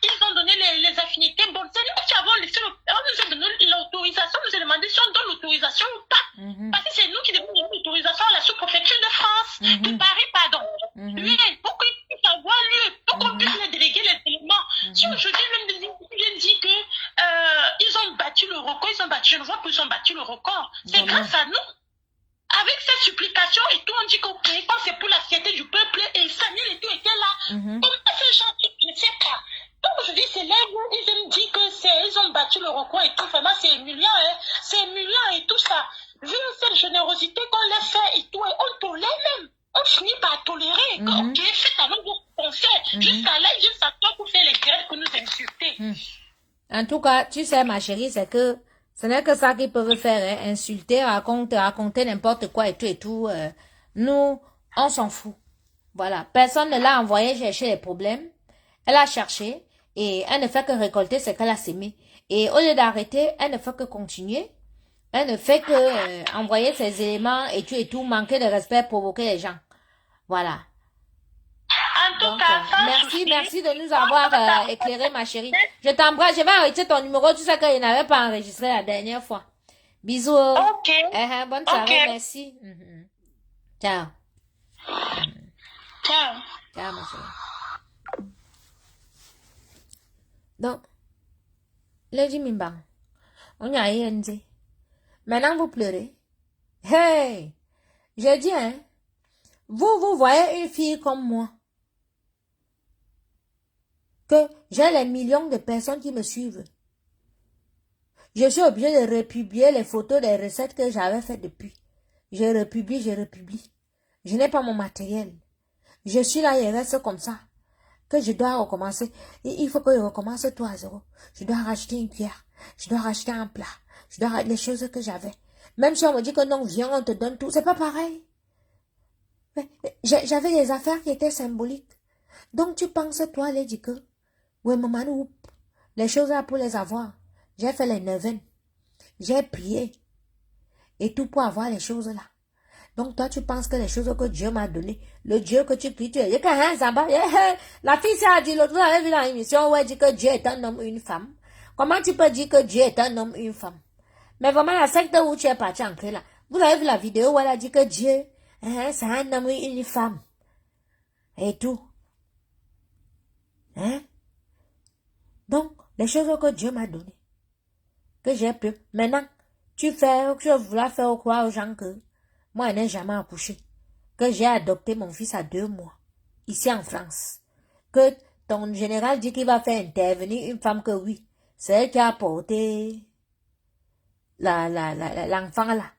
B: qu'ils ont donné les affinités. Bon, c'est nous qui avons laissé, on nous a donné l'autorisation, on nous a demandé si on donne l'autorisation ou pas. Parce que c'est nous qui devons donner l'autorisation à la sous-préfecture de France, de Paris, pardon. Oui, pour qu'ils puissent avoir lieu, pour qu'on puisse les déléguer les éléments. Si aujourd'hui, je dis que ils ont battu le record, je ne vois plus ils ont battu le record. C'est grâce à nous. Avec cette supplication et tout, on dit que quand c'est pour la fierté du peuple, et Samuel et tout était là. Comment ces gens, je ne sais pas. Donc je dis, c'est là où ils me disent que ils ont battu le record et tout. Vraiment, c'est humiliant, hein. C'est humiliant et tout ça. Vu cette générosité qu'on les fait et tout, et on tolère même. On finit par tolérer. Ok, faites à nous ce qu'on fait. Jusqu'à là, ils s'attendent pour faire les grèves pour nous insulter.
A: En tout cas, tu sais, ma chérie, c'est que ce n'est que ça qu'ils peuvent faire, hein, insulter, raconter n'importe quoi et tout. Nous, on s'en fout. Voilà. Personne ne l'a envoyé chercher les problèmes. Elle a cherché et elle ne fait que récolter ce qu'elle a sémé. Et au lieu d'arrêter, elle ne fait que continuer. Elle ne fait que envoyer ses éléments et tout, manquer de respect, provoquer les gens. Voilà.
B: En tout cas,
A: merci de nous avoir éclairé, ma chérie. Je t'embrasse, je vais arrêter ton numéro, tu sais qu'il n'avait pas enregistré la dernière fois. Bisous.
B: Ok.
A: Bonne soirée, merci. Ciao.
B: Ciao.
A: Ciao, ma chérie. Donc, Lady Mimbang, on y a dit. Maintenant, vous pleurez. Hey! Je dis, hein, vous voyez une fille comme moi, que j'ai les millions de personnes qui me suivent. Je suis obligée de republier les photos des recettes que j'avais faites depuis. Je republie. Je n'ai pas mon matériel. Je suis là et reste comme ça. Que je dois recommencer. Il faut que je recommence tout à zéro. Je dois racheter une cuillère. Je dois racheter un plat. Je dois racheter les choses que j'avais. Même si on me dit que non, viens, on te donne tout. C'est pas pareil. J'avais des affaires qui étaient symboliques. Donc tu penses, toi, Lady, que oui, maman, les choses là pour les avoir. J'ai fait les neuvaines. J'ai prié. Et tout pour avoir les choses là. Donc toi, tu penses que les choses que Dieu m'a données, le Dieu que tu pries, tu es... La fille ça a dit, l'autre jour, elle a vu dans l'émission où elle dit que Dieu est un homme ou une femme. Comment tu peux dire que Dieu est un homme ou une femme? Mais vraiment, la secte où tu es parti entrer là, vous avez vu la vidéo où elle a dit que Dieu, c'est un homme ou une femme. Et tout. Hein? Donc, les choses que Dieu m'a données, que j'ai pu. Maintenant, tu voulais faire croire aux gens que moi, je n'ai jamais accouché. Que j'ai adopté mon fils à 2 mois, ici en France. Que ton général dit qu'il va faire intervenir une femme que oui, c'est elle qui a porté l'enfant là.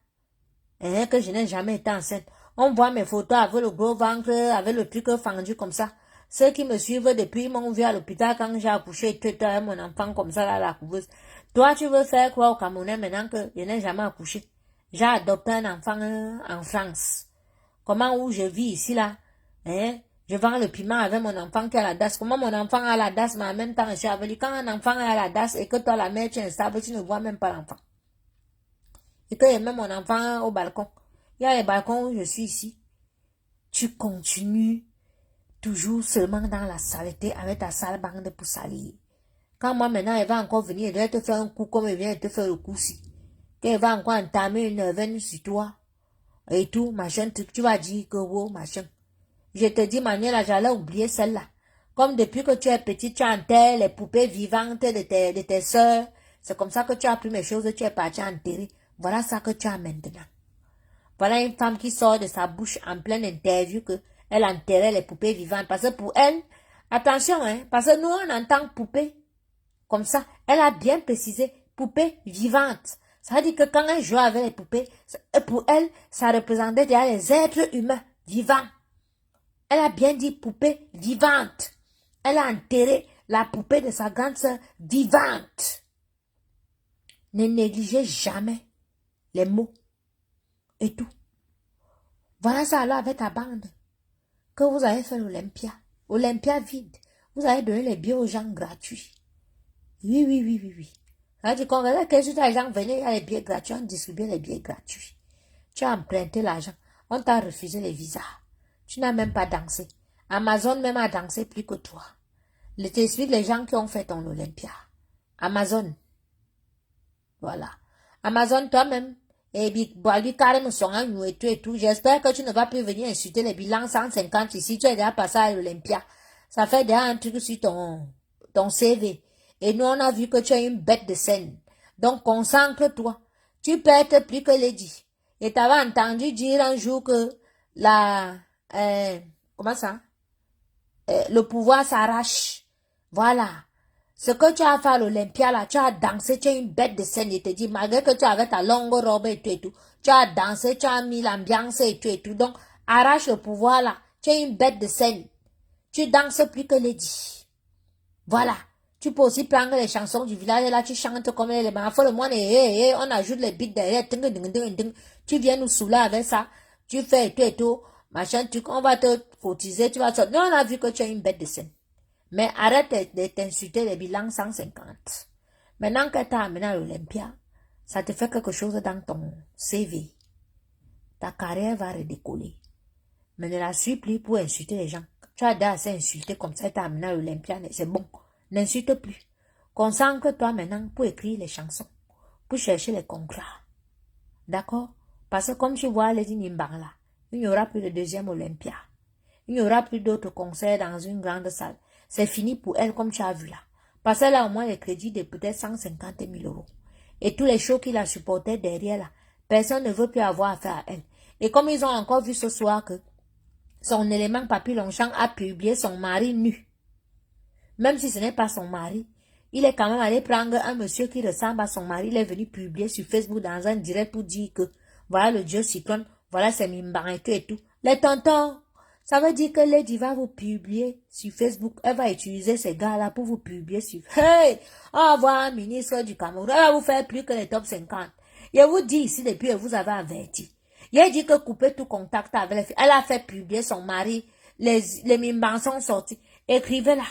A: Et que je n'ai jamais été enceinte. On voit mes photos avec le gros ventre, avec le truc fendu comme ça. Ceux qui me suivent depuis m'ont vu à l'hôpital quand j'ai accouché, tu as mon enfant comme ça là, la couveuse. Toi, tu veux faire quoi au Camerounais maintenant que je n'ai jamais accouché? J'ai adopté un enfant en France. Comment où je vis ici là? Hein? Je vends le piment avec mon enfant qui a la DAS. Comment mon enfant a la DAS, mais en même temps, je avais dit, quand un enfant a la DAS et que toi, la mère, tu es instable, tu ne vois même pas l'enfant. et que je mets mon enfant au balcon. Il y a les balcons où je suis ici. Tu continues toujours seulement dans la saleté avec ta sale bande pour salir. Quand moi maintenant, elle va encore venir, elle doit te faire un coup comme elle vient de te faire le coup-ci. Qu'elle va encore entamer une veine sur toi. Et tout, machin, tu vas dire que wow, machin. Je te dis, Manuela, j'allais oublier celle-là. Comme depuis que tu es petite, tu enterres les poupées vivantes de tes soeurs. C'est comme ça que tu as pris mes choses, tu es parti enterrer. Voilà ça que tu as maintenant. Voilà une femme qui sort de sa bouche en pleine interview que elle enterrait les poupées vivantes. Parce que pour elle, attention, hein, parce que nous on entend poupée. Comme ça, elle a bien précisé, poupée vivante. Ça veut dire que quand elle joue avec les poupées, pour elle, ça représentait déjà les êtres humains vivants. Elle a bien dit poupée vivante. Elle a enterré la poupée de sa grande sœur vivante. Ne négligez jamais les mots et tout. Voilà ça alors avec ta bande que vous avez fait l'Olympia. Olympia vide. Vous avez donné les billets aux gens gratuits. Oui, oui, oui, oui, oui. Ça veut dire qu'on regarde que les gens venaient, il y a les billets gratuits, on distribuait les billets gratuits. Tu as emprunté l'argent, on t'a refusé les visas. Tu n'as même pas dansé. Amazon même a dansé plus que toi. Je t'explique les gens qui ont fait ton Olympia. Amazon. Voilà. Amazon toi-même. Et puis, lui carrément son agneau et tout. J'espère que tu ne vas plus venir insulter les bilans 150 ici. Tu es déjà passé à l'Olympia. Ça fait déjà un truc sur ton CV. Et nous, on a vu que tu es une bête de scène. Donc, concentre-toi. Tu peux être plus que Lady. Et tu avais entendu dire un jour que comment ça? Le pouvoir s'arrache. Voilà. Ce que tu as fait à l'Olympia, là, tu as dansé, tu es une bête de scène, je te dis, malgré que tu avais ta longue robe et tout, tu as dansé, tu as mis l'ambiance et tout. Donc, arrache le pouvoir, là. Tu es une bête de scène. Tu danses plus que Lady. Voilà. Tu peux aussi prendre les chansons du village, et là, tu chantes comme les enfants, le monde, on ajoute les beats derrière, tu viens nous saouler avec ça, tu fais et tout, machin, on va te cotiser, tu vas te... Nous, on a vu que tu es une bête de scène. Mais arrête de t'insulter les bilans 150. Maintenant que tu as amené à l'Olympia, ça te fait quelque chose dans ton CV. Ta carrière va redécoller. Mais ne la suis plus pour insulter les gens. Tu as déjà assez insulté comme ça, tu as amené à l'Olympia, c'est bon. N'insulte plus. Concentre-toi maintenant pour écrire les chansons, pour chercher les contrats. D'accord? Parce que comme tu vois les Nimbang là, il n'y aura plus de deuxième Olympia. Il n'y aura plus d'autres concerts dans une grande salle. C'est fini pour elle comme tu as vu là. Parce qu'elle a au moins les crédits de peut-être 150 000 euros. Et tous les shows qu'il a supportés derrière là, personne ne veut plus avoir affaire à elle. Et comme ils ont encore vu ce soir que son élément Papy Longchamp a publié son mari nu. Même si ce n'est pas son mari, il est quand même allé prendre un monsieur qui ressemble à son mari. Il est venu publier sur Facebook dans un direct pour dire que voilà le dieu cyclone, voilà ses mimbans et tout. Les tontons, ça veut dire que Lady va vous publier sur Facebook. Elle va utiliser ces gars-là pour vous publier sur... Hey! On va voir un ministre du Cameroun. Elle va vous faire plus que les top 50. Je vous dis ici depuis, vous avez averti. Il a dit que couper tout contact avec les filles. Elle a fait publier son mari. Les mimbans sont sortis. Écrivez-la.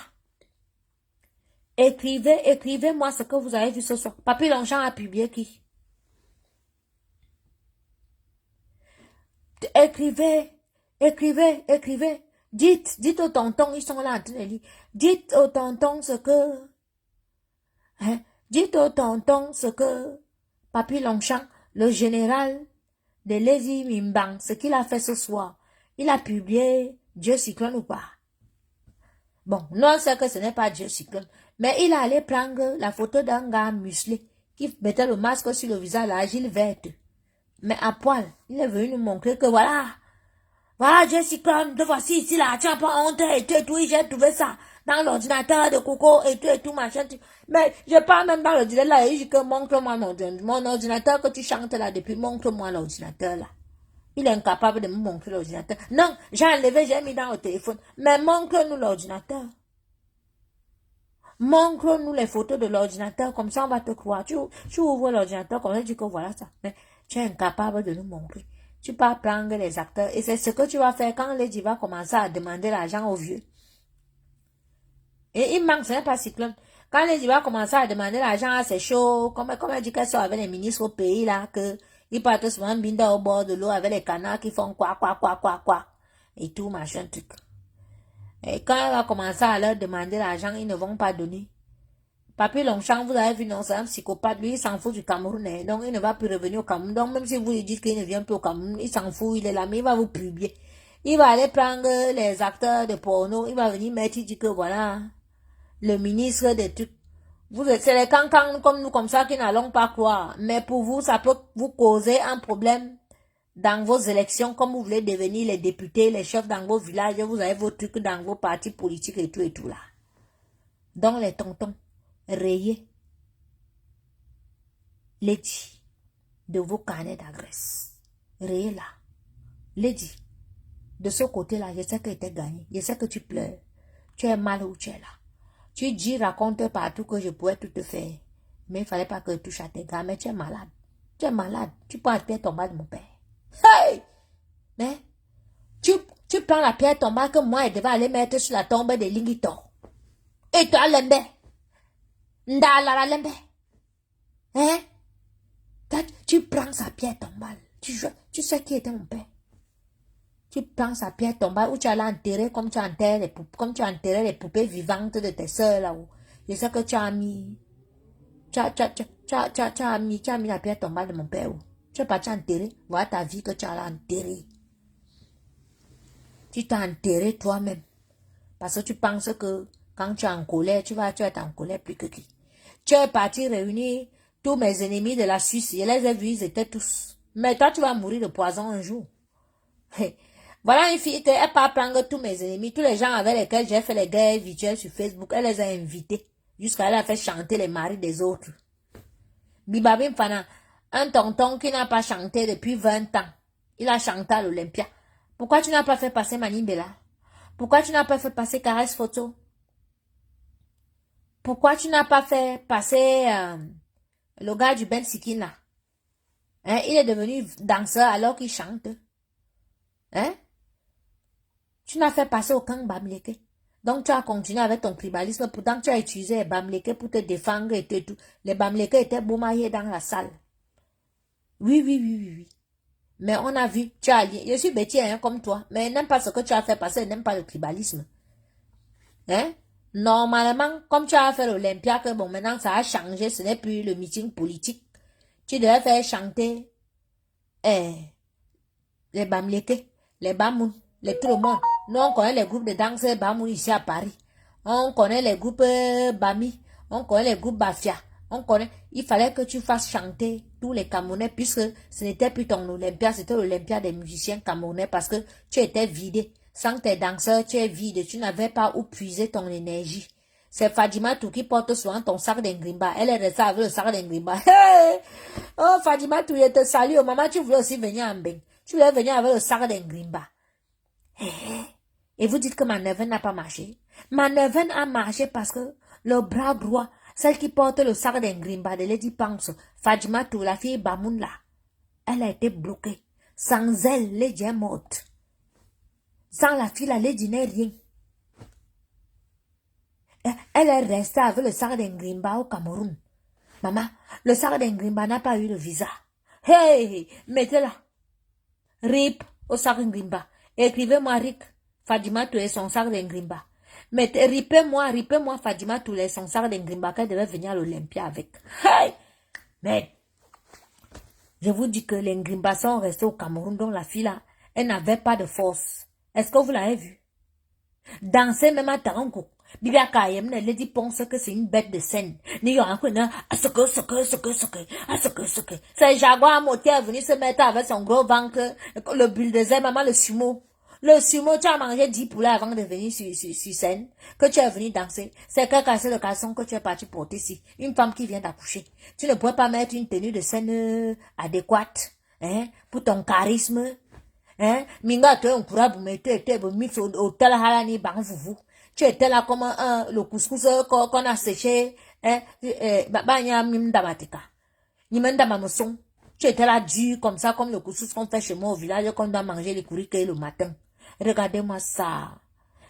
A: Écrivez-moi ce que vous avez vu ce soir. Papy Longchamp a publié qui? Écrivez. Dites aux tontons, ils sont là en train de lire. Dites aux tontons ce que... Hein? Dites aux tontons ce que Papy Longchamp, le général de Lady Mimbang, ce qu'il a fait ce soir. Il a publié Dieu cyclone ou pas? Bon, nous on sait que ce n'est pas Dieu cyclone. Mais il allait prendre la photo d'un gars musclé qui mettait le masque sur le visage, la gile verte. Mais à poil, il est venu nous montrer que voilà, Dieu cyclone, te voici ici là, tu n'as pas honte et tout, j'ai trouvé ça dans l'ordinateur de Coco et tout, machin. Mais je parle même dans l'ordinateur là, et je dis que montre-moi mon ordinateur que tu chantes là depuis, montre-moi l'ordinateur là. Il est incapable de me montrer l'ordinateur. Non, j'ai enlevé, j'ai mis dans le téléphone. Mais montre-nous l'ordinateur. Montre-nous les photos de l'ordinateur, comme ça on va te croire. Tu ouvres l'ordinateur, comme ça tu dis que voilà ça. Mais tu es incapable de nous montrer. Tu peux prendre les acteurs. Et c'est ce que tu vas faire quand Lady va commencer à demander l'argent aux vieux. Et il manque, ce n'est pas cyclone. Quand Lady va commencer à demander l'argent à ses shows, comme elle dit qu'elle sort avec les ministres au pays là, que Ils partent souvent binda au bord de l'eau avec les canards qui font quoi, quoi, quoi, quoi, quoi. Et tout, machin, truc. Et quand elle va commencer à leur demander l'argent, ils ne vont pas donner. Papi Longchamp, vous avez vu, non, c'est un psychopathe. Lui, il s'en fout du Cameroun. Hein. Donc, il ne va plus revenir au Cameroun. Donc, même si vous lui dites qu'il ne vient plus au Cameroun, il s'en fout, il est là, mais il va vous publier. Il va aller prendre les acteurs de porno. Il va venir mettre, il dit que voilà, le ministre des trucs. C'est les cancans comme nous, comme ça, qui n'allons pas croire. Mais pour vous, ça peut vous causer un problème dans vos élections, comme vous voulez devenir les députés, les chefs dans vos villages, vous avez vos trucs dans vos partis politiques et tout là. Donc, les tontons. Rayez Lady de vos carnets d'adresse. Rayez là. Lady, de ce côté-là, je sais que tu es gagné. Je sais que tu pleures. Tu es mal où tu es là. Tu dis, raconte partout que je pourrais tout te faire. Mais il ne fallait pas que je touche à tes gars. Mais tu es malade. Tu es malade. Tu prends la pierre tombale de mon père. Hey! Mais, tu prends la pierre tombale que moi, je devais aller mettre sur la tombe de Lingito. Et toi, Lembe. Ndalara Lembe. Hein? Tu prends sa pierre tombale. Tu sais qui était mon père. Tu prends sa pierre tombale où tu allais enterrer comme tu enterres les poupées, comme tu enterrais les poupées vivantes de tes soeurs là-haut. Je sais que tu as mis. Tu as mis la pierre tombale de mon père. Où? Tu es parti enterrer. Voilà ta vie que tu allais enterrer. Tu t'es enterré toi-même. Parce que tu penses que quand tu es en colère, tu vas être en colère plus que qui. Tu es parti réunir tous mes ennemis de la Suisse. Je les ai vus, ils étaient tous. Mais toi, tu vas mourir de poison un jour. Voilà une fille qui elle part prendre tous mes ennemis, tous les gens avec lesquels j'ai fait les guerres virtuelles sur Facebook, elle les a invités. Jusqu'à elle a fait chanter les maris des autres. Bibabim Fana, un tonton qui n'a pas chanté depuis 20 ans. Il a chanté à l'Olympia. Pourquoi tu n'as pas fait passer Manimbela? Pourquoi tu n'as pas fait passer Caresse Photo? Pourquoi tu n'as pas fait passer le gars du Ben Sikina? Hein? Il est devenu danseur alors qu'il chante. Hein? Tu n'as fait passer aucun Bamleke. Donc tu as continué avec ton tribalisme. Pourtant tu as utilisé les Bamleke pour te défendre et tout. Les Bamleke étaient boumaillés dans la salle. Oui. Mais on a vu, tu as lié. Je suis bêtise hein, comme toi. Mais elle n'aime pas ce que tu as fait passer. Elle n'aime pas le tribalisme. Hein? Normalement, comme tu as fait l'Olympia, que bon, maintenant ça a changé. Ce n'est plus le meeting politique. Tu devais faire chanter les Bamleke, les Bamoun. Tout le monde. Nous, on connaît les groupes de danse Bamoun ici à Paris. On connaît les groupes Bami. On connaît les groupes Bafia. On connaît. Il fallait que tu fasses chanter tous les Camerounais puisque ce n'était plus ton Olympia, c'était l'Olympia des musiciens camerounais parce que tu étais vidé. Sans tes danseurs, tu es vide. Tu n'avais pas où puiser ton énergie. C'est Fadima Tou qui porte souvent ton sac d'Engrimba. Elle est restée avec le sac d'Engrimba. Hey! Oh, Fadima Tou, je te salue. Oh, maman, tu voulais aussi venir en bain. Tu voulais venir avec le sac d'Engrimba. Et vous dites que ma neuvaine n'a pas marché. Ma neuvaine a marché parce que le bras droit, celle qui porte le sac d'Engrimba de Lady Panks, Fadima Tou, la fille Bamoun là, elle a été bloquée. Sans elle, Lady est morte. Sans la fille, la Lady n'est rien. Elle est restée avec le sac d'Engrimba au Cameroun. Maman, le sac d'Engrimba n'a pas eu de visa. Hey, mettez-la. RIP au sac d'Engrimba. Écrivez-moi Rick. Fadima Tou et son sac d'Engrimba. Mettez, ripez-moi Fadima Tou et son sac d'Engrimba qu'elle devait venir à l'Olympia avec. Hey! Mais, je vous dis que les Ngrimba sont restés au Cameroun, dont la fille là, elle n'avait pas de force. Est-ce que vous l'avez vu? Danser même à Tarango. Bibia Kayem ne dit pense que c'est une bête de scène. Ni yon akuna, ce que. C'est Jaguar Motier venu se mettre avec son gros ventre, le bulldozer, maman, le sumo. Le sumo, tu as mangé 10 poulets avant de venir sur scène, que tu es venu danser. C'est quel cassé le caleçon que tu es parti porter ici. Une femme qui vient d'accoucher. Tu ne pourrais pas mettre une tenue de scène adéquate, hein, pour ton charisme. Hein? Minga, tu es un courage pour mettre au tel halani bang vous. Tu étais là comme le couscous qu'on a séché. Hein? Tu étais là dur comme ça, comme le couscous qu'on fait chez moi au village, qu'on doit manger les courriquets le matin. Regardez-moi ça.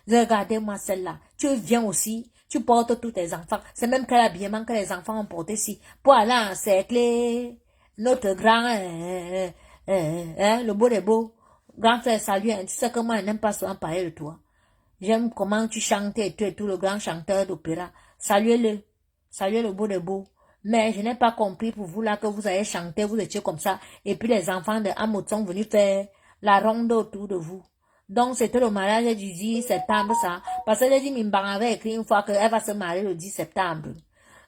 A: Regardez-moi celle-là. Tu viens aussi, tu portes tous tes enfants. C'est même quel habillement que les enfants ont porté ici. Pour aller encercler notre grand, le beau des beaux, grand frère, salut, hein, tu sais que moi, je n'aime pas souvent parler de toi. J'aime comment tu chantes et tout, le grand chanteur d'opéra. Saluez-le. Saluez le beau des beaux. Mais je n'ai pas compris pour vous là que vous avez chanté, vous étiez comme ça. Et puis les enfants de Hamoud sont venus faire la ronde autour de vous. Donc c'était le mariage du 10 septembre ça. Parce que Lady Mimbang avait écrit une fois qu'elle va se marier le 10 septembre.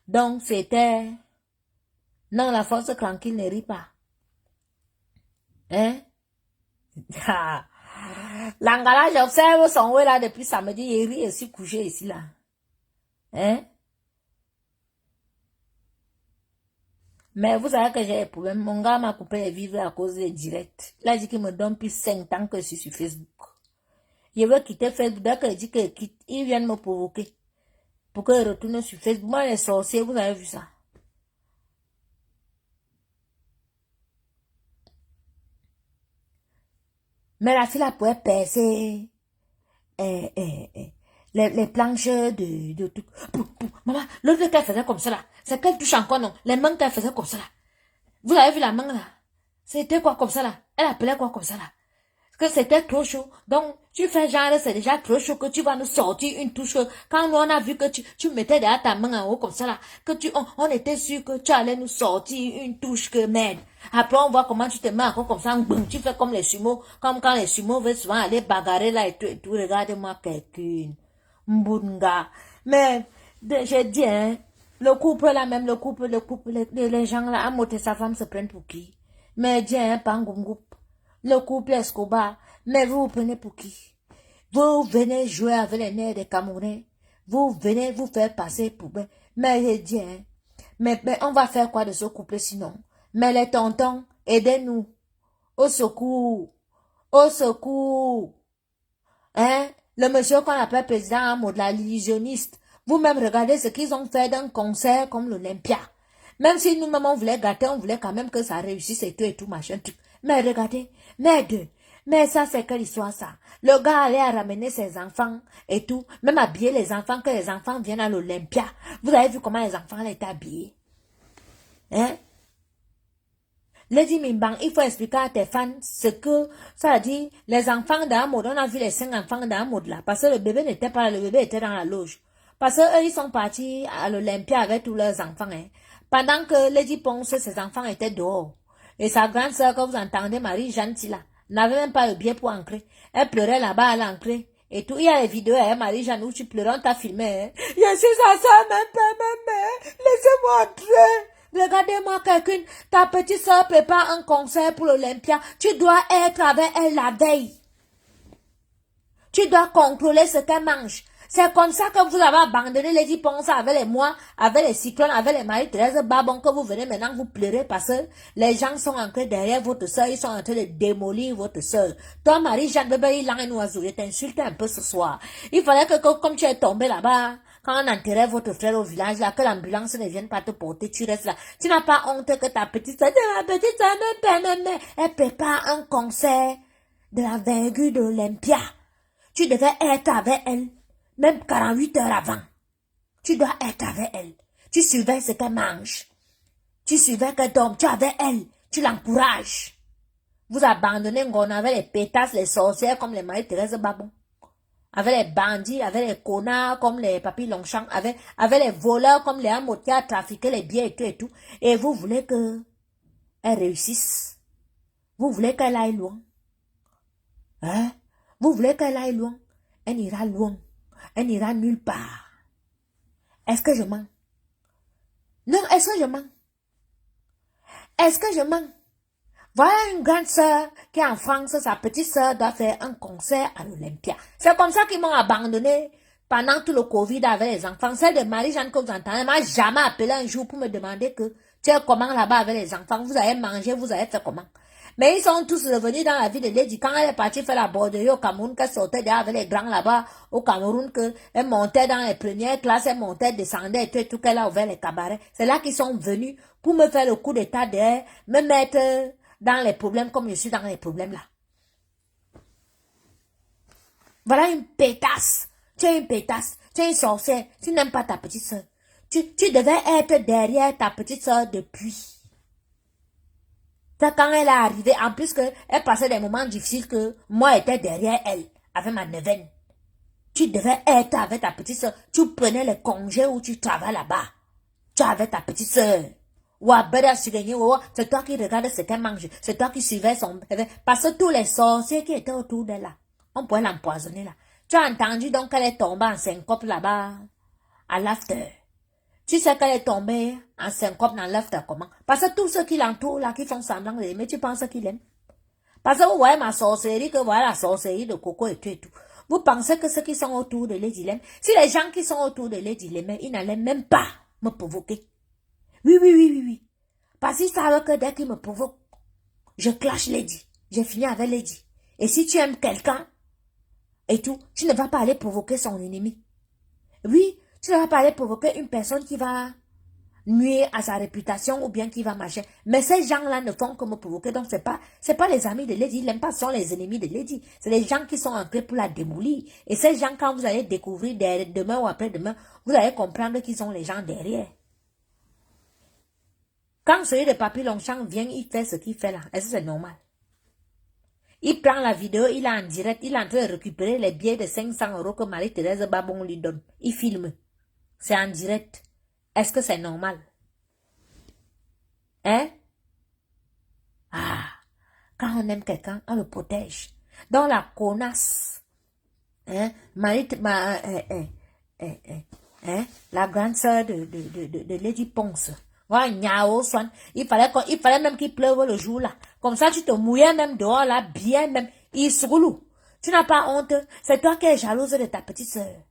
A: Donc c'était... Non, la force tranquille ne rit pas. Hein? L'Angala, j'observe son ouais là depuis samedi, il rit aussi couché ici là. Hein? Mais vous savez que j'ai des problèmes. Mon gars m'a coupé les vivres à cause des directs. Il a dit qu'il me donne plus 5 ans que je suis sur Facebook. Il veut quitter Facebook. Dès qu'il dit qu'il quitte, il vient me provoquer. Pour qu'il retourne sur Facebook. Moi, les sorciers, vous avez vu ça. Mais la fille, elle pouvait percer les planches de tout. Maman, l'autre qu'elle faisait comme ça là. C'est qu'elle touche encore, non. Les mains qu'elle faisait comme ça là. Vous avez vu la main là? C'était quoi comme ça là? Elle appelait quoi comme ça là? Parce que c'était trop chaud. Donc, tu fais genre, c'est déjà trop chaud que tu vas nous sortir une touche. Quand nous, on a vu que tu mettais derrière ta main en haut comme ça là, que on était sûr que tu allais nous sortir une touche que merde. Après, on voit comment tu te mets encore comme ça, boum, tu fais comme les sumo, comme quand les sumo veulent souvent aller bagarrer là et tout. Regardez-moi quelqu'un. Mbunga. Mais, j'ai dit, hein, le couple là même, le couple, les gens là, à monter sa femme se prennent pour qui? Mais dis, hein, pas un groupe. Le couple Escobar, mais vous prenez pour qui? Vous venez jouer avec les nerfs des Camerounais. Vous venez vous faire passer pour... Mais je dis, hein, mais on va faire quoi de ce couple sinon? Mais les tontons, aidez-nous. Au secours. Au secours. Hein? Le monsieur qu'on appelle président en mode la illusionniste. Vous-même regardez ce qu'ils ont fait d'un concert comme l'Olympia. Même si nous-mêmes on voulait gâter, on voulait quand même que ça réussisse et tout machin truc. Mais regardez, mais ça c'est quelle histoire ça? Le gars allait à ramener ses enfants et tout, même habiller les enfants, que les enfants viennent à l'Olympia. Vous avez vu comment les enfants étaient habillés? Hein? Lady Mimbang, il faut expliquer à tes fans ce que ça a dit. Les enfants d'un mode, on a vu les 5 enfants d'un mode là, parce que le bébé n'était pas là, le bébé était dans la loge. Parce que eux, ils sont partis à l'Olympia avec tous leurs enfants. Hein. Pendant que Lady Ponce, ses enfants étaient dehors. Et sa grande sœur, que vous entendez, Marie-Jeanne là, n'avait même pas le billet pour entrer. Elle pleurait là-bas à l'entrée. Et tout, il y a les vidéos, hein, Marie-Jeanne, où tu pleurais, on t'a filmé. Hein. Je suis sa soeur, même, laissez-moi entrer. Regardez-moi quelqu'un, ta petite soeur prépare un concert pour l'Olympia. Tu dois être avec elle la veille. Tu dois contrôler ce qu'elle mange. C'est comme ça que vous avez abandonné les 10 ponces avec les mois, avec les cyclones, avec les Marie-Thérèse Babon, que vous venez maintenant vous pleurez parce que les gens sont entrés derrière votre soeur, ils sont en train de démolir votre soeur. Toi, Marie-Jeanne Bébé, il a un oiseau, je t'insulte un peu ce soir. Il fallait que comme tu es tombé là-bas, quand on enterrait votre frère au village, là, que l'ambulance ne vienne pas te porter, tu restes là. Tu n'as pas honte que ta petite soeur, elle prépare un concert de la vergue de l'Olympia. Tu devais être avec elle, même 48 heures avant. Tu dois être avec elle. Tu surveilles ce qu'elle mange. Tu surveilles qu'elle dorme. Tu es avec elle. Tu l'encourages. Vous abandonnez Ngona avec les pétasses, les sorcières comme les Marie-Thérèse Babon. Avec les bandits, avec les connards comme les papis Longchamp, avec les voleurs comme les Amots qui a trafiqué les biens et tout. Et vous voulez qu'elle réussisse. Vous voulez qu'elle aille loin. Hein? Vous voulez qu'elle aille loin? Elle ira loin. Elle n'ira nulle part. Est-ce que je mens? Non, est-ce que je mens? Est-ce que je mens? Voilà une grande sœur qui est en France, sa petite sœur doit faire un concert à l'Olympia. C'est comme ça qu'ils m'ont abandonné pendant tout le Covid avec les enfants. Celle de Marie-Jeanne que vous entendez, elle m'a jamais appelé un jour pour me demander que tu es comment là-bas avec les enfants. Vous avez mangé, vous avez fait comment? Mais ils sont tous revenus dans la vie de Lady. Quand elle est partie faire la borderie au Cameroun, qu'elle sortait derrière avec les grands là-bas au Cameroun, qu'elle montait dans les premières classes, elle montait, descendait et tout, qu'elle a ouvert les cabarets. C'est là qu'ils sont venus pour me faire le coup d'état derrière, me mettre dans les problèmes comme je suis dans les problèmes là. Voilà une pétasse. Tu es une pétasse. Tu es une sorcière. Tu n'aimes pas ta petite soeur. Tu devais être derrière ta petite soeur depuis. C'est quand elle est arrivée, en plus qu'elle passait des moments difficiles que moi j'étais derrière elle, avec ma neuvaine. Tu devais être avec ta petite soeur. Tu prenais les congés où tu travailles là-bas. Tu es avec ta petite soeur. C'est toi qui regardes ce qu'elle mange. C'est toi qui suivais son bébé. Parce que tous les sorciers qui étaient autour d'elle là, on pourrait l'empoisonner là. Tu as entendu donc qu'elle est tombée en syncope là-bas, à l'after. Tu sais qu'elle est tombée en syncope dans l'after comment? Parce que tous ceux qui l'entourent là, qui font semblant de l'aimer, tu penses qu'ils l'aiment? Parce que vous voyez ma sorcellerie, que voilà la sorcellerie de Coco et tout et tout. Vous pensez que ceux qui sont autour de Lady Lem, si les gens qui sont autour de Lady Lem, ils n'allaient même pas me provoquer. Oui. Parce qu'ils savent que dès qu'ils me provoquent, je clash Lady. J'ai fini avec Lady. Et si tu aimes quelqu'un, et tout, tu ne vas pas aller provoquer son ennemi. Oui, tu ne vas pas aller provoquer une personne qui va nuire à sa réputation ou bien qui va marcher. Mais ces gens-là ne font que me provoquer. Donc, c'est pas les amis de Lady. Ils n'aiment pas, ce sont les ennemis de Lady. C'est les gens qui sont entrés pour la démolir. Et ces gens, quand vous allez découvrir demain ou après-demain, vous allez comprendre qu'ils sont les gens derrière. Quand celui de Papy Longchamp vient, il fait ce qu'il fait là. Est-ce que c'est normal? Il prend la vidéo, il est en direct, il est en train de récupérer les billets de 500 € que Marie-Thérèse Babon lui donne. Il filme. C'est en direct. Est-ce que c'est normal? Hein? Ah, quand on aime quelqu'un, on le protège. Dans la connasse, hein, la grande sœur de Lady Ponce. Ouais, il fallait même qu'il pleuve le jour là. Comme ça, tu te mouillais même dehors là, bien même. Il se roule. Tu n'as pas honte. C'est toi qui es jalouse de ta petite sœur.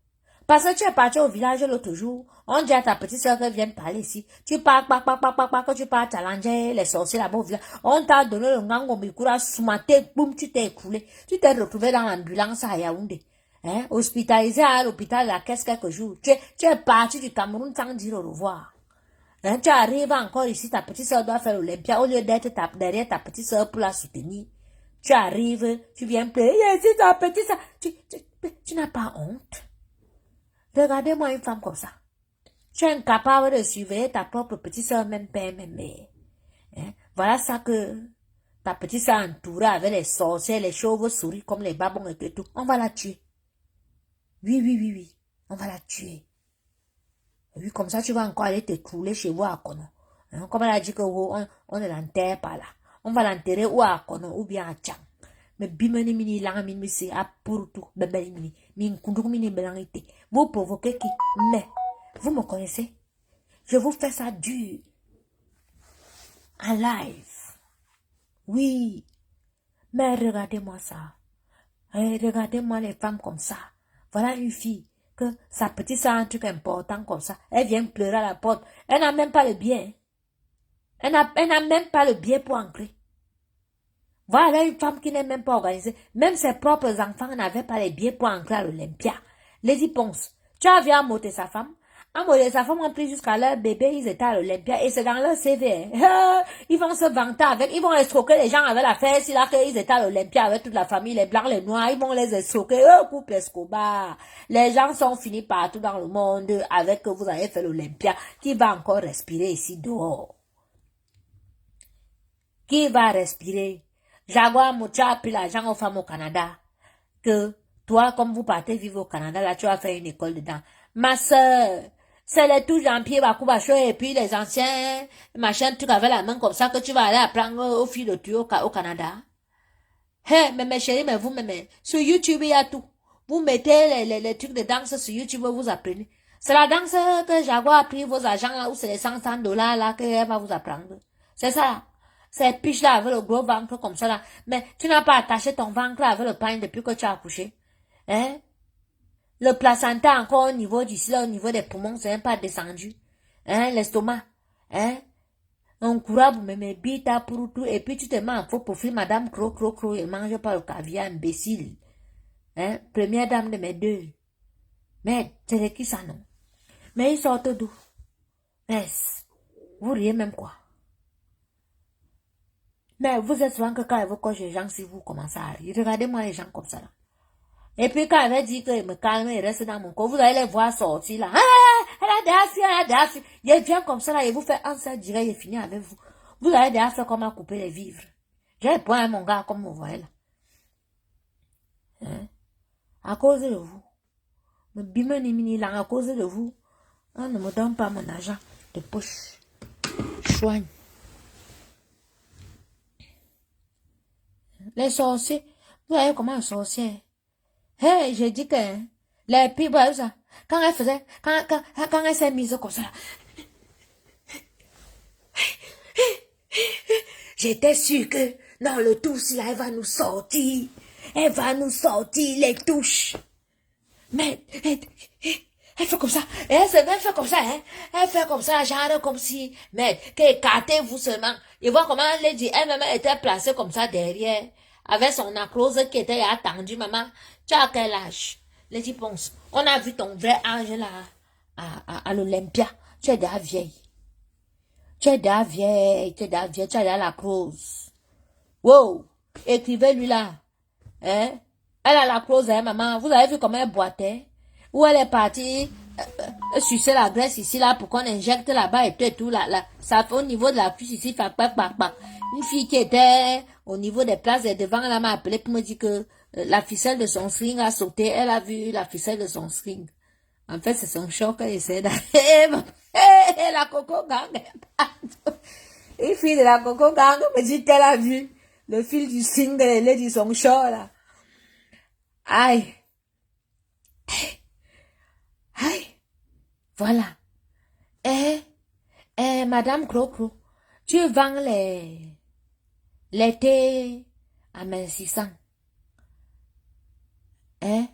A: Parce que tu es parti au village l'autre jour, on dit à ta petite soeur qu'elle vienne parler ici. Tu pars, que tu pars challenger les sorciers là-bas au village. On t'a donné le ngango mikura, soumaté, boum, tu t'es écoulé. Tu t'es retrouvé dans l'ambulance à Yaoundé. Hein, hospitalisé à l'hôpital la caisse quelques jours. Tu es parti du Cameroun sans dire au revoir. Hein, tu arrives encore ici, ta petite soeur doit faire l'Olympia au lieu d'être derrière ta petite soeur pour la soutenir. Tu arrives, tu viens pleurer, c'est ta petite soeur. Tu n'as pas honte. Regardez-moi une femme comme ça. Tu es incapable de surveiller ta propre petite soeur, même père, même mère. Hein? Voilà ça que ta petite soeur entourée avec les sorciers, les chauves-souris comme les babons et tout. On va la tuer. Oui. On va la tuer. Oui, comme ça, tu vas encore aller te couler chez vous à Kono. Hein? Comme elle a dit que on ne l'enterre pas là. On va l'enterrer ou à Kono ou bien à Tchang. Mais bimeni mini lang mini c'est à pour tout bébé mini min kunduk mini belangité. Vous provoquez qui? Mais vous me connaissez? Je vous fais ça dur. En live. Oui. Mais regardez-moi ça. Et regardez-moi les femmes comme ça. Voilà une fille que sa petite sœur a un truc important comme ça. Elle vient pleurer à la porte. Elle n'a même pas le billet. Elle n'a même pas le billet pour entrer. Voilà une femme qui n'est même pas organisée. Même ses propres enfants n'avaient pas les billets pour entrer à l'Olympia. Lady Ponce, tu as vu Amoté sa femme? Amoté sa femme ont pris jusqu'à leur bébé, ils étaient à l'Olympia et c'est dans leur CV. Ils vont se vanter avec, ils vont escroquer les gens avec la fesse, là qu'ils étaient à l'Olympia avec toute la famille, les blancs, les noirs, ils vont les escroquer. Coupe Escobar. Les gens sont finis partout dans le monde avec que vous avez fait l'Olympia. Qui va encore respirer ici dehors? Qui va respirer? Jaguar Moucha a pris l'argent aux femmes au Canada. Que toi, comme vous partez vivre au Canada, là, tu vas faire une école dedans. Ma soeur, c'est les tout Jean-Pierre Bakoubacho et puis les anciens machins, trucs avec la main comme ça que tu vas aller apprendre aux filles de tuer au Canada. Hey, mais mes chéris, mais vous, mais sur YouTube, il y a tout. Vous mettez les trucs de danse sur YouTube, vous apprenez. C'est la danse que Jaguar a pris vos agents là, ou c'est les 100 $ là qu'elle va vous apprendre. C'est ça. C'est piche là avec le gros ventre comme ça là. Mais tu n'as pas attaché ton ventre avec le pain depuis que tu as accouché. Hein? Le placenta encore au niveau d'ici là, au niveau des poumons, c'est même pas descendu. Hein? L'estomac. Hein? Un courage, mais mes bites pour tout. Et puis tu te mets en faux profil, madame cro, et mange pas le caviar, imbécile. Hein? Première dame de mes deux. Mais, c'est qui ça non? Mais ils sortent d'où? Mais, vous riez même quoi? Mais vous êtes souvent que quand elle vous coche les gens, si vous commencez à rire, regardez-moi les gens comme ça là. Et puis quand elle va dire qu'il me calme, il reste dans mon corps, vous allez les voir sortir là. Elle a des affaires. Il vient comme ça là, et vous fait un seul direct, il finit avec vous. Vous avez déjà fait comment couper les vivres. J'ai point à mon gars comme vous voyez là. Hein? À cause de vous. Me bime ni mini là, à cause de vous. On ne me donne pas mon argent de poche. Choigne. Les sorciers. Vous voyez comment un sorcier. Hey, j'ai dit que hein, les pibes, ça, quand elle faisait, quand elle s'est mise comme ça, j'étais sûre que dans le touche là, elle va nous sortir. Elle va nous sortir les touches. Mais elle fait comme ça. Elle fait comme ça, hein. Elle fait comme ça, genre comme si, mais écartez-vous seulement. Et voir comment elle dit, elle-même était placée comme ça derrière, avec son archrose qui était attendue, maman. Tu as quel âge? Elle dit, pense, on a vu ton vrai âge là, à l'Olympia. Tu es déjà vieille. Tu es déjà vieille, tu es déjà la crosse. Wow! Écrivez-lui là. Hein? Elle a la crosse, hein, maman. Vous avez vu comment elle boitait? Où elle est partie sucer la graisse ici, là, pour qu'on injecte là-bas et tout, là. Ça fait au niveau de la cuisse ici, fait Une fille qui était au niveau des places et devant, elle m'a appelé pour me dire que la ficelle de son string a sauté. Elle a vu la ficelle de son string. En fait, c'est son choc qu'elle essaie d'aller. La Coco Gang. Une fille de la Coco Gang me dit qu'elle a vu le fil du string de dit son choc, là. Aïe. Aïe. Voilà. Madame Crocro, tu vends les thés amincissants. Hein?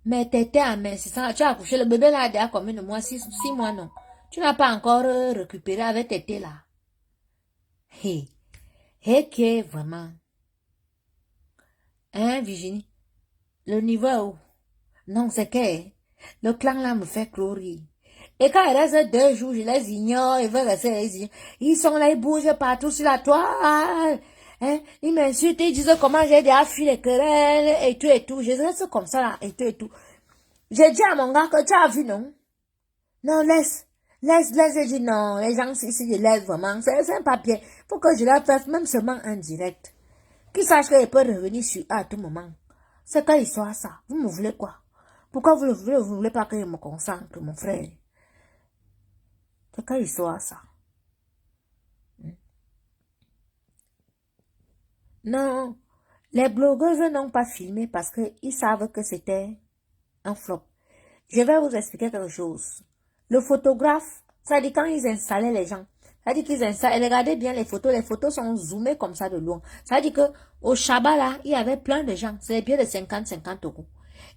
A: Mais tes thés amincissants, tu as accouché le bébé là, il y a combien de mois? 6 mois, non? Tu n'as pas encore récupéré avec tes thés là. Que vraiment. Hein, Virginie? Le niveau est où? Non, c'est que le clan là me fait clourir. Et quand il reste 2 jours, je les ignore, ils veulent rester les ignore. Ils sont là, ils bougent partout sur la toile. Hein? Ils m'insultent, ils disent comment j'ai déjà fui les querelles, et tout. Je reste comme ça là, et tout. J'ai dit à mon gars que tu as vu, non? Non, laisse. J'ai dit non, les gens ici, je laisse vraiment. C'est un papier. Faut que je leur fasse même seulement un direct. Qu'ils sachent qu'ils peuvent revenir sur à tout moment. C'est quand ils soient ça. Vous me voulez quoi? Pourquoi vous ne voulez pas que je me concentre, mon frère? C'est quand ils soient ça. Non, les blogueuses n'ont pas filmé parce qu'ils savent que c'était un flop. Je vais vous expliquer quelque chose. Le photographe, ça dit quand ils installaient les gens, ça dit qu'ils installent, regardez bien les photos sont zoomées comme ça de loin. Ça dit que au Shabbat là, il y avait plein de gens, c'est les billets de 50 euros.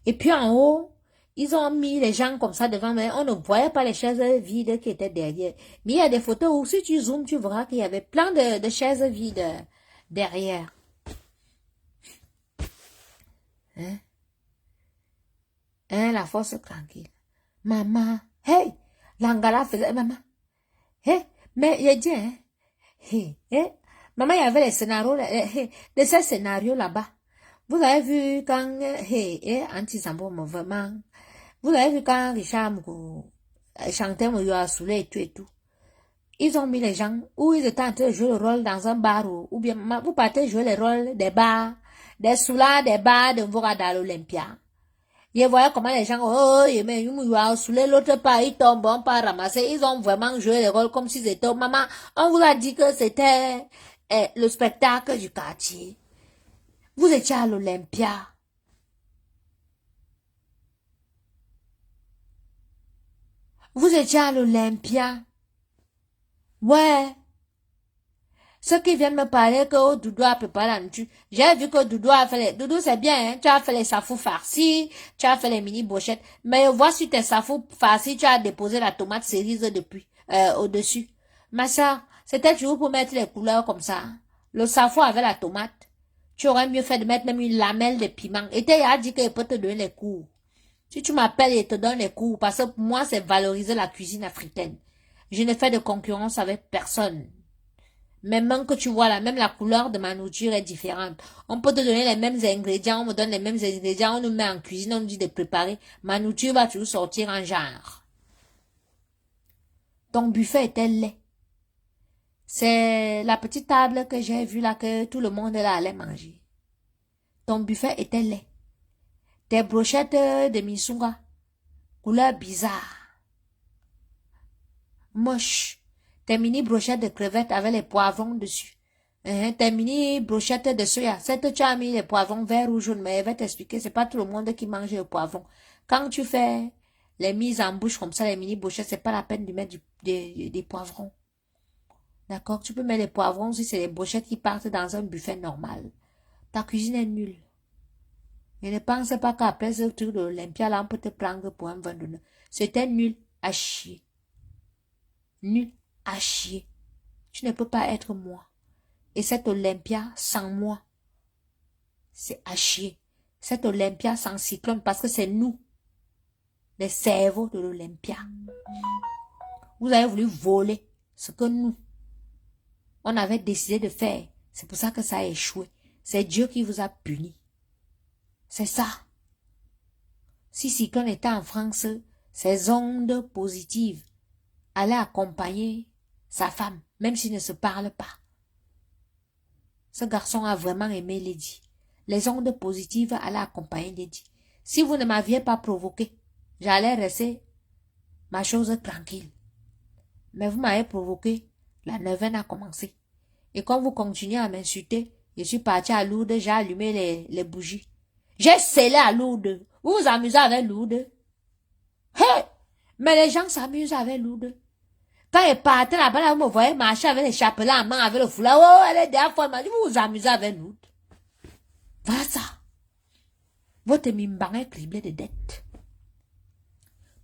A: Et puis en haut, ils ont mis les gens comme ça devant, mais on ne voyait pas les chaises vides qui étaient derrière. Mais il y a des photos où si tu zoomes, tu verras qu'il y avait plein de chaises vides derrière. La force tranquille. Maman, hey, l'angala faisait, maman. Hey, mais il y a dit, maman, il y avait les scénarios, de ces scénarios là-bas. Vous avez vu quand, Anti-Sambo, vraiment. Vous avez vu quand Richard Moukou chantait Moyo Soulé et tout. Ils ont mis les gens où ils étaient en train de jouer le rôle dans un bar ou bien vous partez jouer le rôle des bars, des soulas, des bars de Mvora dans l'Olympia. Ils voyaient comment les gens, mais l'autre part, ils tombent, on pas ramasser. Ils ont vraiment joué le rôle comme s'ils étaient, maman, on vous a dit que c'était le spectacle du quartier. Vous étiez à l'Olympia. Vous étiez à l'Olympia. Ouais. Ceux qui viennent me parler que Doudou a préparé la nourriture. J'ai vu que Doudou a fait les... Doudou, c'est bien, hein? Tu as fait les safous farcis, tu as fait les mini brochettes. Mais voici tes safous farcis, tu as déposé la tomate cerise depuis, au-dessus. Ma soeur, c'était toujours pour mettre les couleurs comme ça. Le safou avec la tomate. Tu aurais mieux fait de mettre même une lamelle de piment. Et tu as dit qu'il peut te donner les cours. Si tu m'appelles et te donne les cours, parce que pour moi, c'est valoriser la cuisine africaine. Je ne fais de concurrence avec personne. Même que tu vois là, même la couleur de ma nourriture est différente. On peut te donner les mêmes ingrédients, on me donne les mêmes ingrédients, on nous met en cuisine, on nous dit de préparer. Ma nourriture va toujours sortir en genre. Ton buffet était laid. C'est la petite table que j'ai vue là que tout le monde là allait manger. Ton buffet était laid. Tes brochettes de misunga, couleur bizarre, moche. Tes mini brochettes de crevettes avec les poivrons dessus. Tes mini brochettes de soya. C'est tu as mis les poivrons vert ou jaune, mais elle va t'expliquer, c'est pas tout le monde qui mange le poivron. Quand tu fais les mises en bouche comme ça, les mini brochettes, c'est pas la peine de mettre des poivrons. D'accord? Tu peux mettre les poivrons si c'est les brochettes qui partent dans un buffet normal. Ta cuisine est nulle. Et ne pense pas qu'après ce truc de l'Olympia, là, on peut te prendre pour un vendeur. C'était nul à chier. Nul à chier. Tu ne peux pas être moi. Et cette Olympia sans moi, c'est à chier. Cette Olympia sans Cyclone, parce que c'est nous, les cerveaux de l'Olympia. Vous avez voulu voler ce que nous, on avait décidé de faire. C'est pour ça que ça a échoué. C'est Dieu qui vous a puni. C'est ça. Si Cyclone était en France, ses ondes positives allaient accompagner sa femme, même s'ils ne se parlent pas. Ce garçon a vraiment aimé Lady. Les ondes positives allaient accompagner Lady. Si vous ne m'aviez pas provoqué, j'allais rester ma chose tranquille. Mais vous m'avez provoqué, la neuvaine a commencé. Et quand vous continuez à m'insulter, je suis parti à Lourdes, j'ai allumé les bougies. J'ai scellé à Lourdes. Vous vous amusez avec Lourdes? Hey! Mais les gens s'amusent avec Lourdes. Quand ils partaient là-bas, là, vous me voyez marcher avec les chapelets en main, avec le foulard. Oh, elle est derrière fois, vous vous amusez avec Lourdes. Voilà ça. Votre mimban est criblé de dettes.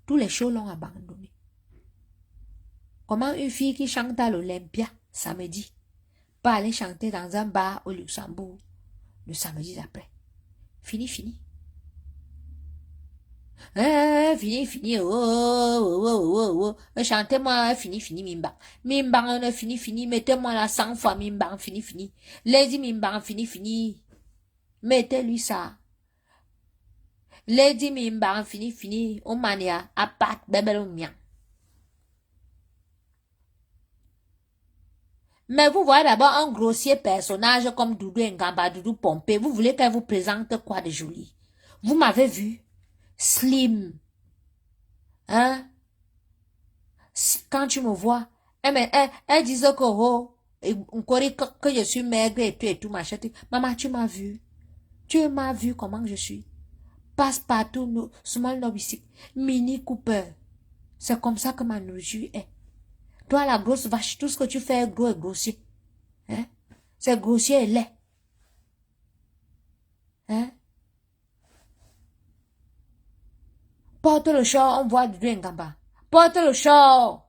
A: Tous les shows l'ont abandonné. Comment une fille qui chante à l'Olympia samedi peut aller chanter dans un bar au Luxembourg le samedi d'après? Fini. Fini, oh. Chantez-moi, fini, Mimban. Mimban, fini, mettez-moi là 100 fois, Mimban, fini. Lady Mimban, fini. Mettez-lui ça. Lady Mimban, fini. Omania, apat, bebelomia. Mais vous voyez d'abord un grossier personnage comme Doudou Ngamba, Doudou Pompé. Vous voulez qu'elle vous présente quoi de joli? Vous m'avez vu? Slim. Hein? Quand tu me vois, elle disait que, oh, que je suis maigre et tout, machin. Maman, tu m'as vu? Tu m'as vu comment je suis? Passe partout, small nobistique, Mini Cooper. C'est comme ça que ma nourriture est. Toi, la grosse vache, tout ce que tu fais est gros et grossier. Hein? C'est grossier et laid. Hein? Porte le short, on voit du Ngamba. Porte le short.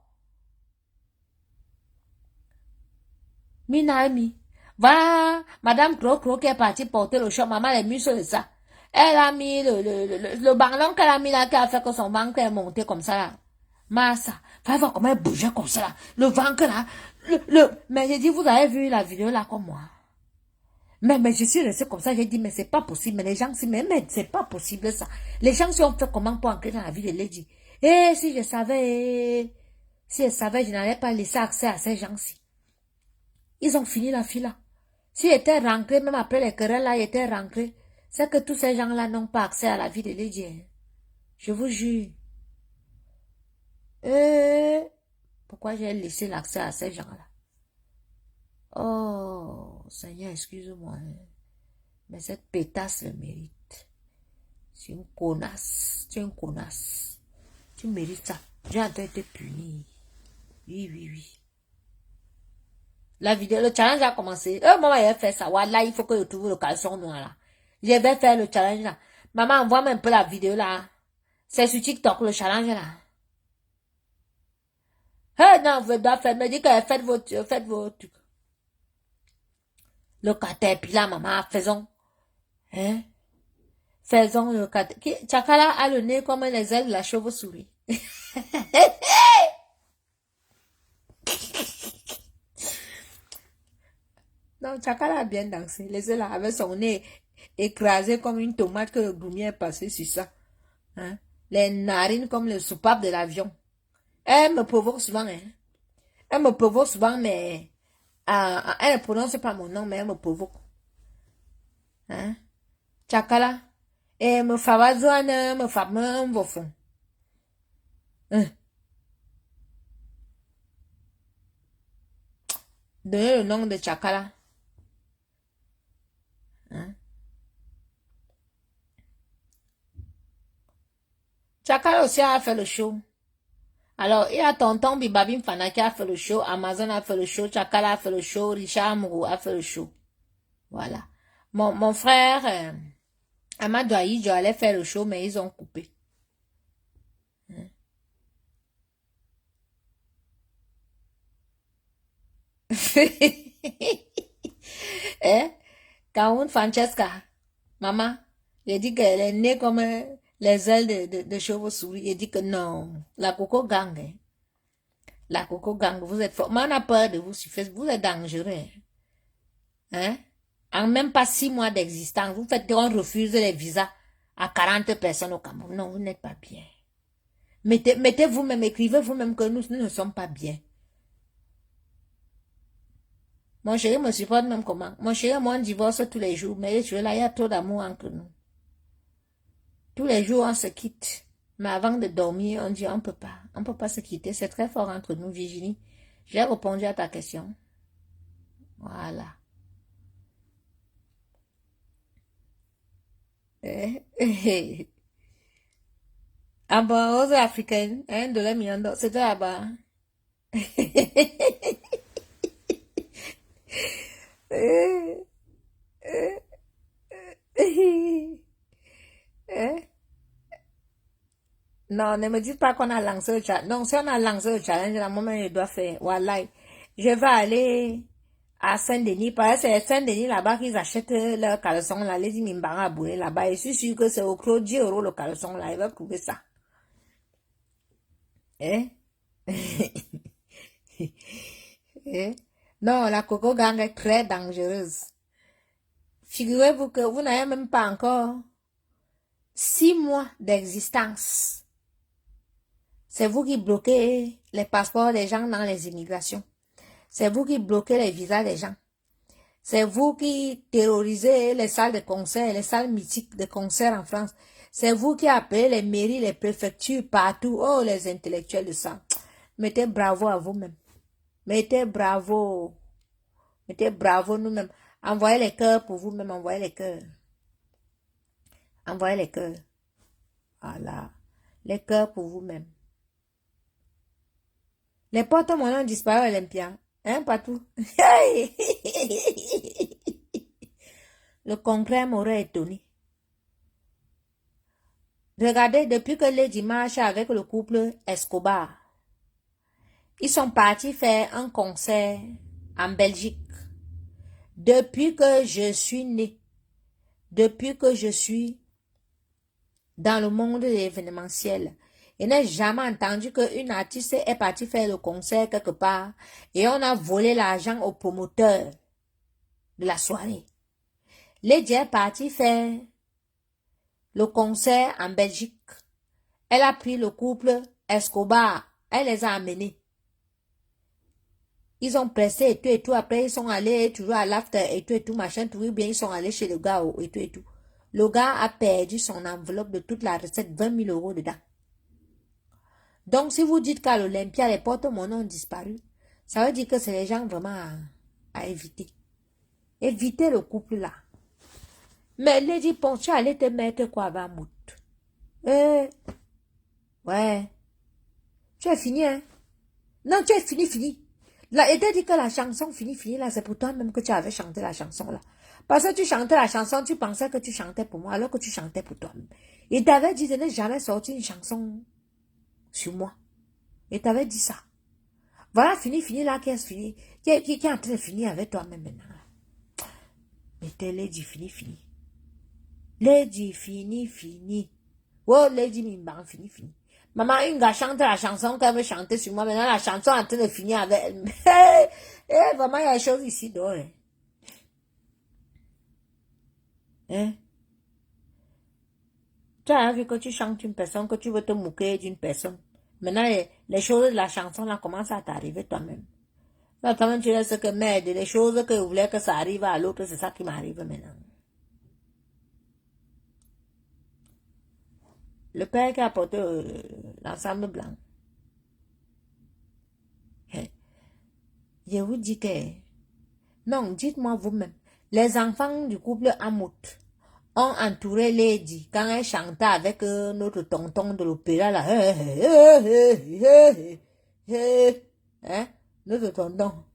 A: Minami. Voilà, Madame Cro qui est partie porter le short. Maman les muscles de ça. Elle a mis le ballon qu'elle a mis là, qui a fait que son ventre est monté comme ça là. Massa. Va voir comment elle bougeait comme ça là. Le ventre là. Mais j'ai dit, vous avez vu la vidéo là comme moi. Mais je suis restée comme ça, j'ai dit, mais c'est pas possible. Mais les gens, mais c'est pas possible ça. Les gens si ont fait comment pour entrer dans la vie de Lady. Eh, si je savais, je n'allais pas laisser accès à ces gens-ci. Ils ont fini la fille là. S'ils étaient rentrés, même après les querelles là, ils étaient rentrés. C'est que tous ces gens-là n'ont pas accès à la vie de Lady. Hein. Je vous jure. Pourquoi j'ai laissé l'accès à ces gens-là? Oh, Seigneur, excuse-moi. Mais cette pétasse le mérite. C'est une connasse. Tu es une connasse. Tu mérites ça. J'ai en train de te punir. Oui. La vidéo, le challenge a commencé. Maman, il a fait ça. Voilà, il faut que je trouve le caleçon noir là. Je vais faire le challenge là. Maman, envoie-moi un peu la vidéo là. C'est sur TikTok, le challenge là. Non, vous devez faire. Me dit que faites vos trucs. Le caterpillar, maman, faisons. Hein? Faisons le caterpillar. Chakala a le nez comme les ailes de la chauve-souris. Non, Chakala a bien dansé. Les ailes avec son nez écrasé comme une tomate que le groumier est passé sur ça. Hein? Les narines comme le soupape de l'avion. Elle me provoque souvent, hein. Elle me provoque souvent, mais Elle ne prononce pas mon nom, mais elle me provoque. Hein? Chakala. Et me favazouane, me fameux, vofon. Hein? Donnez le nom de Chakala. Hein? Chakala aussi a fait le show. Alors, il y a tonton Bibabim Fana qui a fait le show, Amazon a fait le show, Chakala a fait le show, Richard Mourou a fait le show. Voilà. Mon frère, Amadou Aïdjo allait faire le show, mais ils ont coupé. Eh? Kaoun Francesca, maman, j'ai dit qu'elle est née comme les ailes de chauve-souris. J'ai dit que non, la coco gang, hein. La coco gang, vous êtes fort. Mais on a peur de vous sur Facebook, vous êtes dangereux. Hein? En même pas 6 mois d'existence, vous faites qu'on refuse les visas à 40 personnes au Cameroun. Non, vous n'êtes pas bien. Mettez vous-même, écrivez vous-même que nous ne sommes pas bien. Mon chéri me supporte même comment. Mon chéri, moi, on divorce tous les jours, mais je là, il y a trop d'amour entre nous. Tous les jours, on se quitte. Mais avant de dormir, on dit, on peut pas. On peut pas se quitter. C'est très fort entre nous, Virginie. J'ai répondu à ta question. Voilà. Ah bah, aux Africaines, $1 million, c'était là-bas. Non, ne me dites pas qu'on a lancé le challenge. Non, si on a lancé le challenge, la moment je dois faire. Voilà. Je vais aller à Saint-Denis. Parce que c'est Saint-Denis là-bas qu'ils achètent leurs caleçons là. Les Mimbara abonnés là-bas. Et je suis sûr que c'est au Claude 10 € le caleçon là. Ils vont trouver ça. Hein? Hein? Non, la Coco Gang est très dangereuse. Figurez-vous que vous n'avez même pas encore 6 mois d'existence. C'est vous qui bloquez les passeports des gens dans les immigrations. C'est vous qui bloquez les visas des gens. C'est vous qui terrorisez les salles de concert, les salles mythiques de concert en France. C'est vous qui appelez les mairies, les préfectures partout. Oh, les intellectuels de ça. Mettez bravo à vous-même. Mettez bravo. Mettez bravo nous-mêmes. Envoyez les cœurs pour vous-même. Envoyez les cœurs. Envoyez les cœurs. Voilà. Les cœurs pour vous-même. Les porte-monnaies ont disparu à Olympia. Hein, partout. Le congrès m'aurait étonné. Regardez, depuis que Lady marche avec le couple Escobar, ils sont partis faire un concert en Belgique. Depuis que je suis née, depuis que je suis dans le monde de l'événementiel, je n'ai jamais entendu qu'une artiste est partie faire le concert quelque part et on a volé l'argent au promoteur de la soirée. Lady est partie faire le concert en Belgique. Elle a pris le couple Escobar. Elle les a amenés. Ils ont pressé et tout. Après, ils sont allés toujours à l'after et tout, machin, tout bien. Ils sont allés chez le gars et tout. Le gars a perdu son enveloppe de toute la recette, 20 000 € dedans. Donc, si vous dites qu'à l'Olympia, les porte-monnaies ont disparu, ça veut dire que c'est les gens vraiment à éviter. Évitez le couple là. Mais Lady Poncha allait te mettre quoi avant Mout? Ouais. Tu as fini, hein? Non, tu as fini. Là, il t'a dit que la chanson fini, là, c'est pour toi-même que tu avais chanté la chanson, là. Parce que tu chantais la chanson, tu pensais que tu chantais pour moi, alors que tu chantais pour toi-même. Il t'avait dit de ne jamais sortir une chanson sur moi. Il t'avait dit ça. Voilà, fini, là, qui est fini. Qui est en train de finir avec toi-même maintenant, là. Mais t'es Lady fini. Lady fini. Oh, Lady Mimban, fini. Maman, une gars chante la chanson qu'elle veut chanter sur moi. Maintenant, la chanson est en train de finir avec elle. Vraiment, il y a des choses ici dehors. Hein? Tu as vu que tu chantes une personne, que tu veux te moquer d'une personne. Maintenant, les choses de la chanson là commencent à t'arriver toi-même. Là, quand même, tu laisses que merde, les choses que vous voulez que ça arrive à l'autre, c'est ça qui m'arrive maintenant. Le père qui a porté l'ensemble blanc. Je vous dis que... Non, dites-moi vous-même. Les enfants du couple Amout ont entouré Lady quand elle chantait avec notre tonton de l'opéra là. Hein? Notre tonton.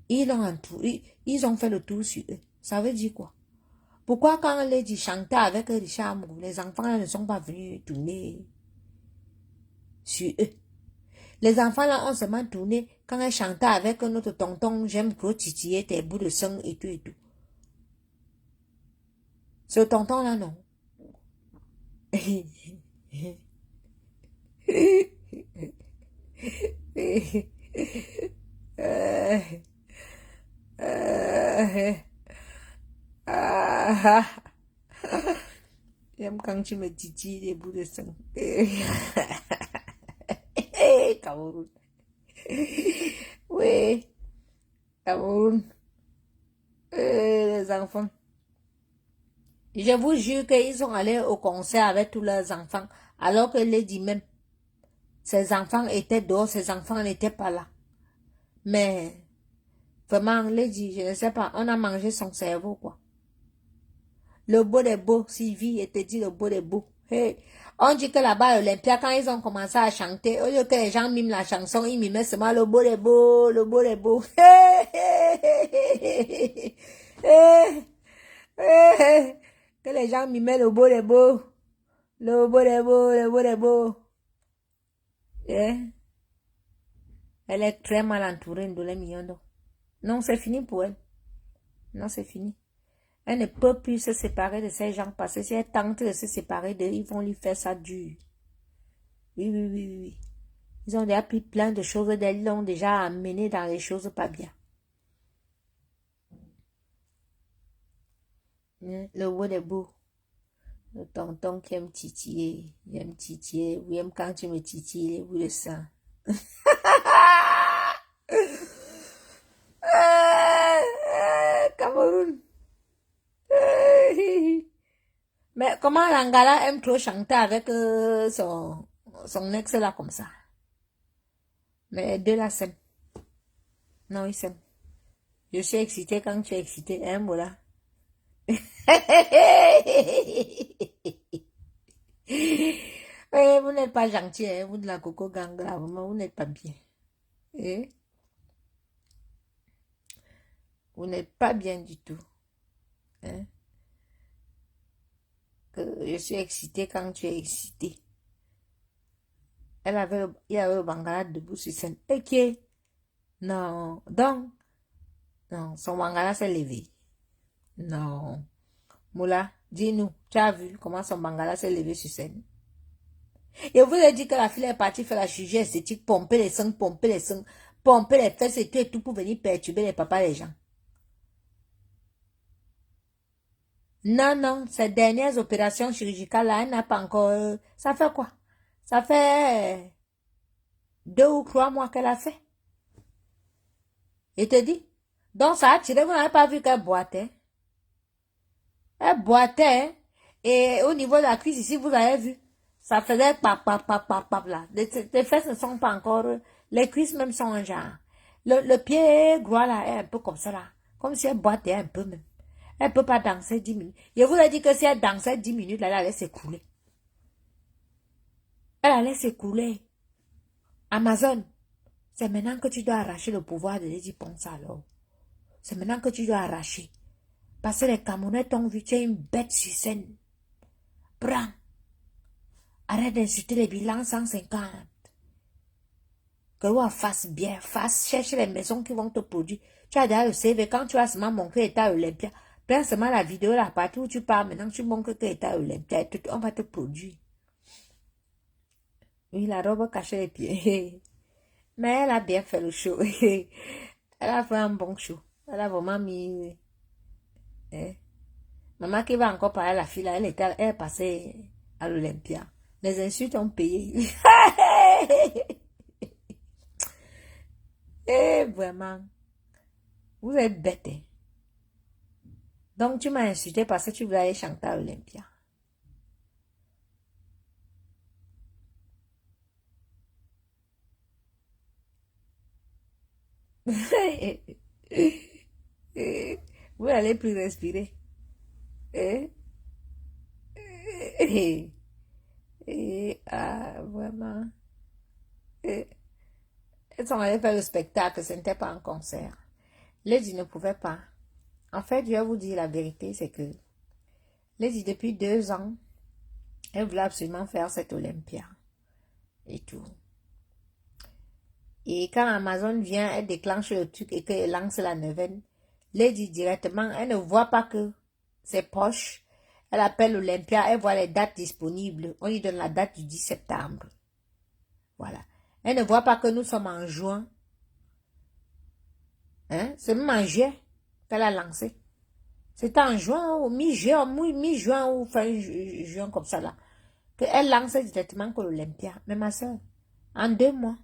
A: Ils l'ont entouré, ils ont fait le tour sur eux. Ça veut dire quoi? Pourquoi quand Lady chantait avec Richard Moore, les enfants ne sont pas venus tourner sur eux? Les enfants là ont seulement tourné quand elle chantait avec notre tonton, j'aime trop titiller tes bouts de sang et tout et tout. Ce tonton là non. J'aime quand tu me titilles les bouts de sang. Cameroun. Oui, Cameroun. Les enfants. Je vous jure qu'ils sont allés au concert avec tous leurs enfants, alors que Lady même, ses enfants étaient dehors, ses enfants n'étaient pas là. Mais, vraiment, Lady, je ne sais pas, on a mangé son cerveau, quoi. Le beau des beaux, Sylvie, et te dit le beau des beaux. Hey. On dit que là-bas, à Olympia, quand ils ont commencé à chanter, au lieu que les gens miment la chanson, ils mimaient seulement le beau des beaux, le beau des beaux. Que les gens mimaient le beau des beaux, le beau des beaux, le beau des beaux. Elle est très mal entourée de les millions. Non, c'est fini pour elle. Non, c'est fini. Elle ne peut plus se séparer de ces gens parce que si elle tente de se séparer d'eux, ils vont lui faire ça dur. Oui, oui, oui, oui. Ils ont déjà pris plein de choses d'elle, ils l'ont déjà amené dans les choses pas bien. Le beau des beaux. Le tonton qui aime titiller. Il aime titiller. Oui, aime quand tu me titilles les bouts de sang. Cameroun. Mais comment Langala aime trop chanter avec son ex là comme ça? Mais deux là s'aiment. Non, ils s'aiment. Je suis excitée quand tu es excitée, hein, voilà. Vous n'êtes pas gentil, hein, vous de la coco gang là, vraiment, vous n'êtes pas bien. Eh? Vous n'êtes pas bien du tout. Hein? Que je suis excitée quand tu es excitée. Il y avait le Bangala debout sur scène. Ok. Non. Donc, non, son Bangala s'est levé. Non. Moula, dis-nous, tu as vu comment son Bangala s'est levé sur scène? Et vous avez dit que la fille est partie faire la chirurgie esthétique, pomper les seins, pomper les fesses et tout pour venir perturber les papas des gens. Non, non, ces dernières opérations chirurgicales-là, elle n'a pas encore... Ça fait quoi? Ça fait 2 ou 3 mois qu'elle a fait. Et te dit. Donc ça a tiré, vous n'avez pas vu qu'elle boitait. Elle boitait. Et au niveau de la cuisse ici, vous avez vu. Ça faisait pap, pap, pap, pap, pap là. Les fesses ne sont pas encore... Les cuisses même sont en genre. Le pied gros là est un peu comme ça là. Comme si elle boitait un peu même. Elle ne peut pas danser 10 minutes. Je vous ai dit que si elle dansait 10 minutes, là, elle allait s'écouler. Elle allait s'écouler. Amazon, c'est maintenant que tu dois arracher le pouvoir de Lady Ponce alors. C'est maintenant que tu dois arracher. Parce que les Camerounais t'ont vu, tu es une bête sur scène. Prends. Arrête d'insulter les bilans 150. Que vous fasse bien, cherche les maisons qui vont te produire. Tu as déjà le CV, quand tu as seulement montré état Olympia, prends seulement la vidéo, la partie où tu parles, maintenant tu montres que état Olympia, on va te produire. Oui, la robe cachait les pieds. Mais elle a bien fait le show. Elle a fait un bon show. Elle a vraiment mis... Maman qui va encore parler à la fille, là, elle est passée à l'Olympia. Les insultes ont payé. Eh, vraiment. Vous êtes bête, hein. Donc, tu m'as insulté parce que tu voulais aller chanter à Olympia. Vous n'allez plus respirer. Eh? Vraiment. Eh, elles sont allées faire le spectacle, ce n'était pas un concert. Lady ne pouvait pas. En fait, je vais vous dire la vérité, c'est que Lady, depuis 2 ans, elle voulait absolument faire cette Olympia et tout. Et quand Amazon vient, elle déclenche le truc et qu'elle lance la neuvaine, Lady directement, elle ne voit pas que c'est proche. Elle appelle Olympia, elle voit les dates disponibles. On lui donne la date du 10 septembre. Voilà. Elle ne voit pas que nous sommes en juin. Hein? C'est même en juillet qu'elle a lancé. C'était en juin, ou mi-juin ou fin juin comme ça là. Qu'elle lance directement que l'Olympia. Mais ma soeur, en 2 mois.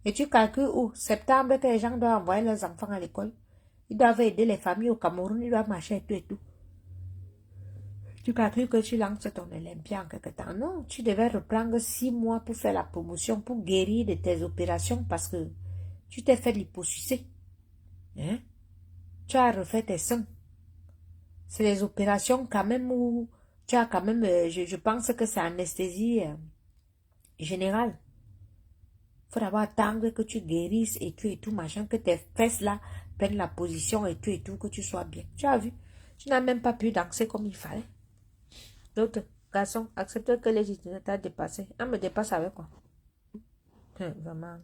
A: Et tu calcules où? Septembre que les gens doivent envoyer leurs enfants à l'école. Ils doivent aider les familles au Cameroun, ils doivent marcher et tout et tout. Tu calcules que tu lances ton Olympia en quelque temps. Non, tu devais reprendre 6 mois pour faire la promotion, pour guérir de tes opérations parce que tu t'es fait l'hyposucer. Hein? Tu as refait tes seins. C'est les opérations quand même où tu as quand même, je pense que c'est anesthésie générale. Il faut d'abord attendre que tu guérisses et tout, machin, que tes fesses là prennent la position et tout, que tu sois bien. Tu as vu? Tu n'as même pas pu danser comme il fallait. L'autre garçon, accepte que les étudiants t'ont dépassé. Elle me dépasse avec quoi? Vraiment.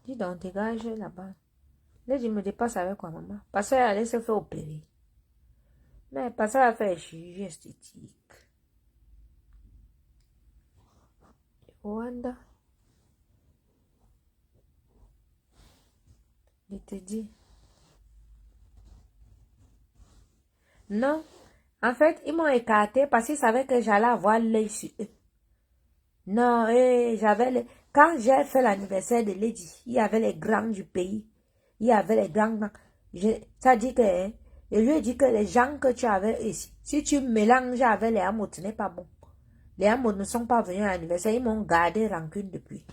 A: Dis donc, dégage là-bas. Les gens me dépassent avec quoi, maman? Parce qu'elle allait se faire opérer. Mais parce qu'elle a fait un chirurgie esthétique. Rwanda. Je te dis. Non. En fait, ils m'ont écarté parce qu'ils savaient que j'allais avoir l'œil sur eux. Non, quand j'ai fait l'anniversaire de Lady, il y avait les grands du pays. Il y avait les grands. Ça dit que, hein, je lui ai dit que les gens que tu avais ici, si tu mélanges avec les Hamots, ce n'est pas bon. Les Hamots ne sont pas venus à l'anniversaire, ils m'ont gardé rancune depuis.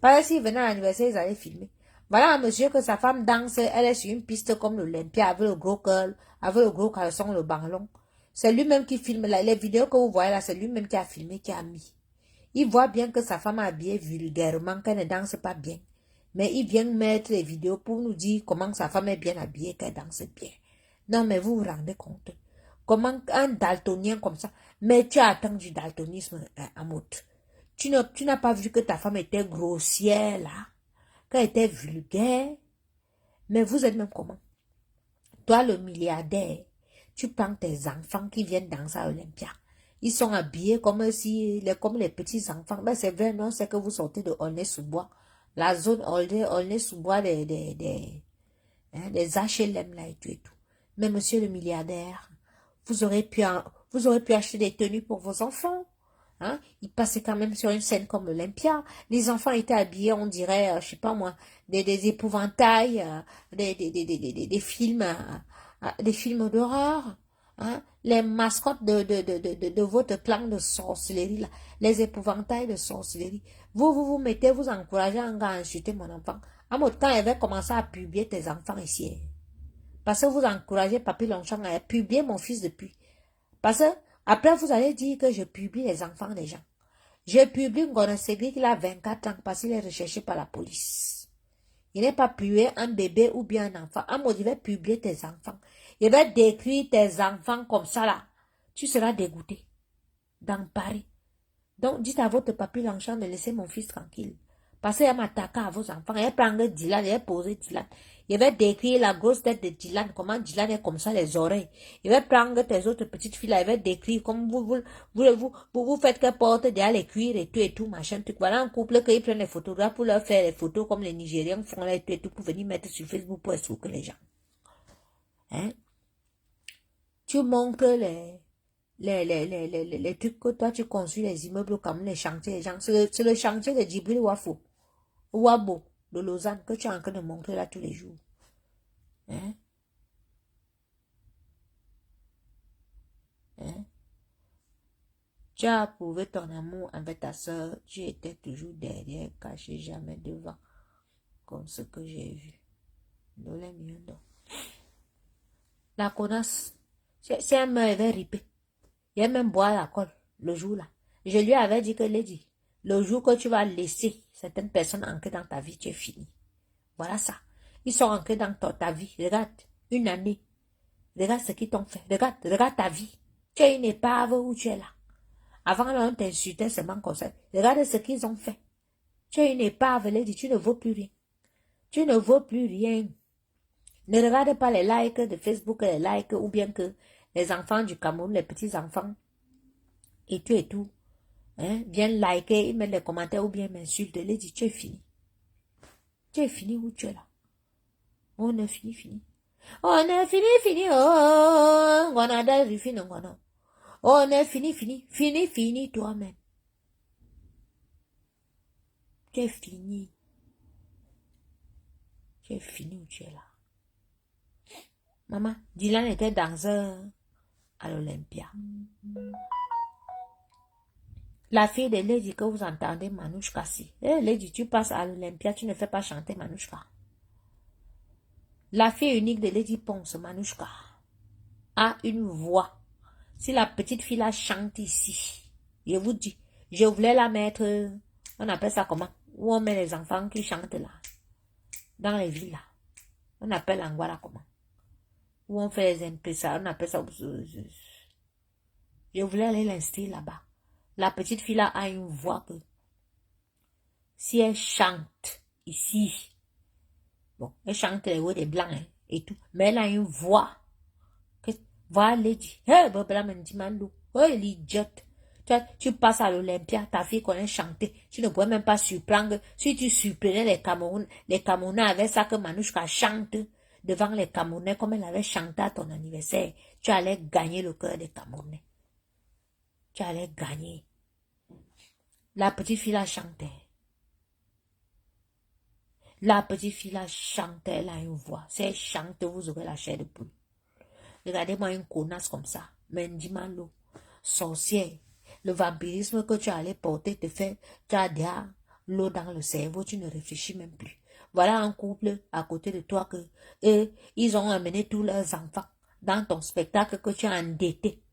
A: Parce que s'ils venaient à l'anniversaire, ils allaient filmer. Voilà un monsieur que sa femme danse, elle est sur une piste comme l'Olympia, avec le gros col, avec le gros caleçon, le banlon. C'est lui-même qui filme, là, les vidéos que vous voyez là, c'est lui-même qui a filmé, qui a mis. Il voit bien que sa femme est habillée vulgairement, qu'elle ne danse pas bien. Mais il vient mettre les vidéos pour nous dire comment sa femme est bien habillée, qu'elle danse bien. Non, mais vous vous rendez compte? Comment un daltonien comme ça? Mais tu as atteint du daltonisme, Amout. Tu n'as pas vu que ta femme était grossière, là? Qu'elle était vulgaire? Mais vous êtes même comment? Toi, le milliardaire, tu prends tes enfants qui viennent danser à Olympia. Ils sont habillés comme les petits enfants. Ben, c'est vrai, non, c'est que vous sortez de Aulnay-sous-Bois. La zone Aulnay-sous-Bois des HLM là et tout et tout. Mais monsieur le milliardaire, vous aurez pu acheter des tenues pour vos enfants. Hein? Ils passaient quand même sur une scène comme l'Olympia. Les enfants étaient habillés, on dirait, je sais pas moi, des épouvantails, des films d'horreur. Hein? Les mascottes de votre clan de sorcellerie, là, les épouvantails de sorcellerie. Vous mettez, vous encouragez un gars à insulter mon enfant. À mon temps, il va commencer à publier tes enfants ici. Parce que vous encouragez Papy Longchamp à publier mon fils depuis. Parce que après, vous allez dire que je publie les enfants des gens. Je publie Ngona Segri qui a 24 ans parce qu'il est recherché par la police. Il n'est pas publié un bébé ou bien un enfant. Moi, je vais publier tes enfants. Je vais décrire tes enfants comme ça là. Tu seras dégoûté. Dans Paris. Donc, dites à votre papy Longchamp de laisser mon fils tranquille. Parce qu'elle m'attaque à vos enfants. Elle prend Dylan, elle pose Dylan. Je vais décrire la grosse tête de Dylan, comment Dylan est comme ça, les oreilles. Je vais prendre tes autres petites filles, je vais décrire comme vous faites qu'elles portent derrière les cuirs et tout, machin, truc. Voilà un couple qui prennent les photographes pour leur faire les photos comme les Nigériens font là et tout, pour venir mettre sur Facebook pour escroquer les gens. Hein? Tu montres les trucs que toi tu construis les immeubles comme les chantiers, les gens. C'est le chantier de Djibril Wafo. Wabo. de Lausanne que tu es en train de montrer là tous les jours. Hein? Hein? Tu as prouvé ton amour avec ta soeur. Tu étais toujours derrière, caché, jamais devant. Comme ce que j'ai vu. La connasse. Si elle me avait ripé. Il a même boire la colle le jour là. Je lui avais dit que Lady, le jour que tu vas laisser certaines personnes ancrées dans ta vie, tu es fini. Voilà ça. Ils sont ancrés dans ta vie. Regarde, une année. Regarde ce qu'ils t'ont fait. Regarde ta vie. Tu es une épave où tu es là. Avant, là, on t'insultait seulement comme ça. Regarde ce qu'ils ont fait. Tu es une épave, Lady, tu ne vaux plus rien. Tu ne vaux plus rien. Ne regarde pas les likes de Facebook, les likes, ou bien que les enfants du Cameroun, les petits enfants, et tout, hein, viennent liker, ils mettent les commentaires, ou bien m'insultent. Lady, tu es fini. Tu es fini où tu es là. On est fini. On est fini, oh, on a déjà fini, on on est fini, toi-même. Tu es fini. Tu es fini où tu es là. Maman, Dylan était danseur à l'Olympia. La fille de Lady que vous entendez, Manouchka, si. Lady, tu passes à l'Olympia, tu ne fais pas chanter Manouchka. La fille unique de Lady Ponce, Manouchka, a une voix. Si la petite fille la chante ici, je vous dis, je voulais la mettre, on appelle ça comment? Où on met les enfants qui chantent là, dans les villes là. On appelle Anguara comment? Où on fait les impressions, on appelle ça. Je voulais aller l'inscrire là-bas. La petite fille là a une voix que, si elle chante ici, bon, elle chante les voix des blancs hein, et tout, mais elle a une voix. Voilà, Lady. Hey, Bobla Mendimando. Oh, l'idiote. Tu passes à l'Olympia, ta fille connaît chanter. Tu ne pourrais même pas surprendre. Si tu surprenais les Camerounais avec ça que Manouchka chante devant les Camerounais comme elle avait chanté à ton anniversaire, tu allais gagner le cœur des Camerounais. Tu allais gagner. La petite fille la chantait. La petite fille la chantait, elle a une voix. Si elle chante, vous aurez la chair de poule. Regardez-moi une connasse comme ça. Mendimalo. Sorcière. Le vampirisme que tu allais porter te fait, tu as déjà l'eau dans le cerveau, tu ne réfléchis même plus. Voilà un couple à côté de toi que ils ont amené tous leurs enfants dans ton spectacle que tu as endetté.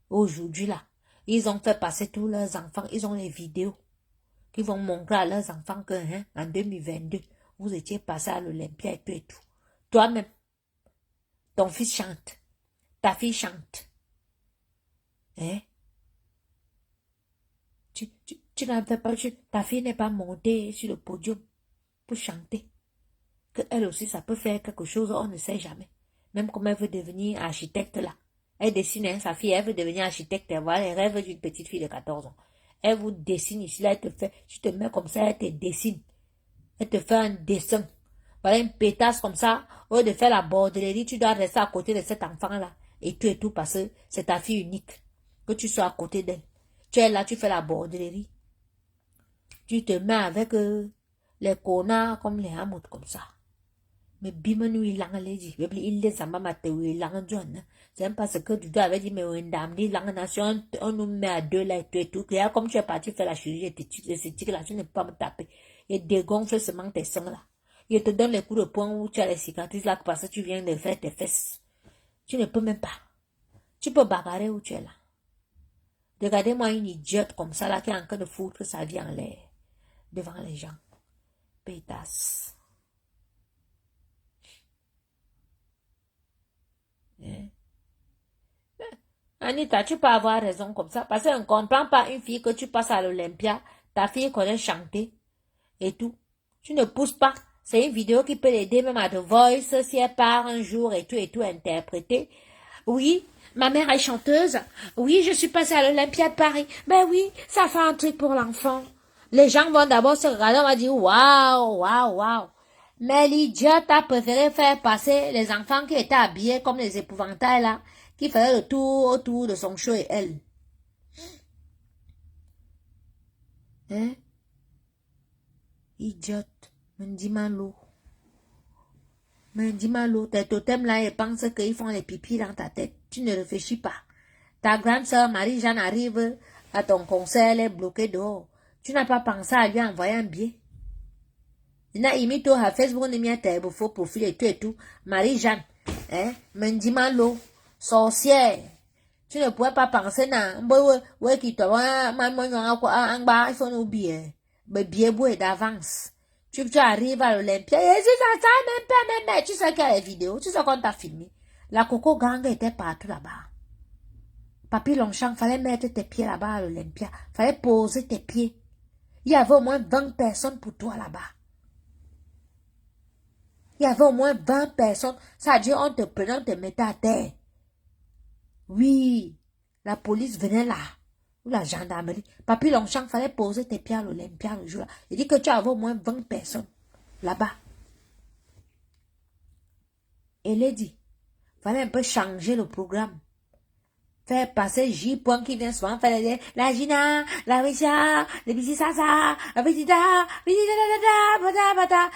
A: Aujourd'hui là, ils ont fait passer tous leurs enfants, ils ont les vidéos qui vont montrer à leurs enfants que hein, en 2022, vous étiez passé à l'Olympia et tout. Toi-même, ton fils chante, ta fille chante. Hein? Tu n'avais pas, ta fille n'est pas montée sur le podium pour chanter. Que elle aussi, ça peut faire quelque chose, on ne sait jamais. Même comme elle veut devenir architecte là. Elle dessine, hein, sa fille, elle veut devenir architecte, elle voit les rêves d'une petite fille de 14 ans. Elle vous dessine ici, là, elle te fait, tu te mets comme ça, elle te dessine. Elle te fait un dessin. Voilà une pétasse comme ça, au lieu de faire la bordellerie, tu dois rester à côté de cet enfant-là. Et tout, parce que c'est ta fille unique. Que tu sois à côté d'elle. Tu es là, tu fais la bordellerie. Tu te mets avec les connards comme les hamoutes comme ça. Mais bimenu il lang les il les samba mate il lang john. C'est même parce que tu dois avait dit mais une dame dit lang nation on nous met à deux là et tout. Comme tu es parti faire la chirurgie esthétique là, tu ne peux pas me taper. Et dégonfle seulement tes seins là. Il te donne les coups de poing où tu as les cicatrices là parce que tu viens de faire tes fesses. Tu ne peux même pas. Tu peux bagarrer où tu es là. Regardez-moi une idiote comme ça là qui est en train de foutre sa vie en l'air devant les gens. Pétasse. Hein? Anita, tu peux avoir raison comme ça parce qu'on ne comprend pas une fille que tu passes à l'Olympia, ta fille connaît chanter et tout. Tu ne pousses pas. C'est une vidéo qui peut l'aider même à The Voice si elle part un jour et tout interpréter. Oui, ma mère est chanteuse. Oui, je suis passée à l'Olympia de Paris. Ben oui, ça fait un truc pour l'enfant. Les gens vont d'abord se regarder, on va dire waouh. Mais l'idiote a préféré faire passer les enfants qui étaient habillés comme les épouvantails là, qui faisaient le tour autour de son show et elle. Hein? Idiote. Mendimalo. Mendimalo, tes totems là, ils pensent qu'ils font les pipis dans ta tête. Tu ne réfléchis pas. Ta grande sœur Marie-Jeanne arrive à ton concert, elle est bloquée dehors. Tu n'as pas pensé à lui envoyer un billet. Il a imité à Facebook, il a mis faux profil et tout. Marie-Jeanne, hein, Mendimalo, sorcière. Tu ne pourrais pas penser na ouais qui te voit il faut nous billet. Mais billet d'avance. Tu arrives à l'Olympia, et même, tu sais qu'il y a les vidéos, tu sais qu'on t'a filmé. La Coco Gang était partout là-bas. Papy Longchamp, fallait mettre tes pieds là-bas à l'Olympia. Fallait poser tes pieds. Il y avait au moins 20 personnes pour toi là-bas. Il y avait au moins 20 personnes. Ça veut dire, on te prenait, on te mettait à terre. Oui, la police venait là. Ou la gendarmerie. Papy Longchamp, fallait poser tes pieds à l'Olympia le jour-là. Il dit que tu avais au moins 20 personnes là-bas. Et il dit, fallait un peu changer le programme. Faire passer J. qui vient souvent faire la Gina, la Risha, le Bisi Sasa, la Bisita,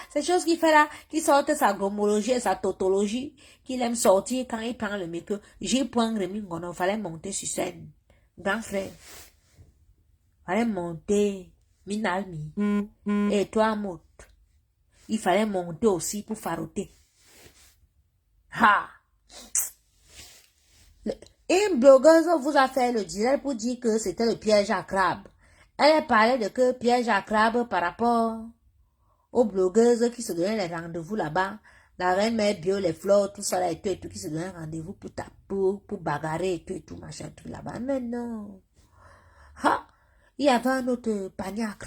A: ces choses qu'il fait là, qui sortent sa gomologie et sa tautologie, qu'il aime sortir quand il prend le micro. J. Rémi Ngono, fallait monter sur scène. Grand frère. Fallait monter, Minalmi. Et toi, Mout. Il fallait monter aussi pour faroter. Ha! Une blogueuse vous a fait le direct pour dire que c'était le piège à crabe. Elle parlait de que piège à crabe par rapport aux blogueuses qui se donnaient les rendez-vous là-bas. La reine mère bio, les fleurs, tout ça là et tout qui se donnaient rendez-vous pour bagarrer et tout machin tout là-bas. Mais non. Ha! Il y avait un autre panier à crabe.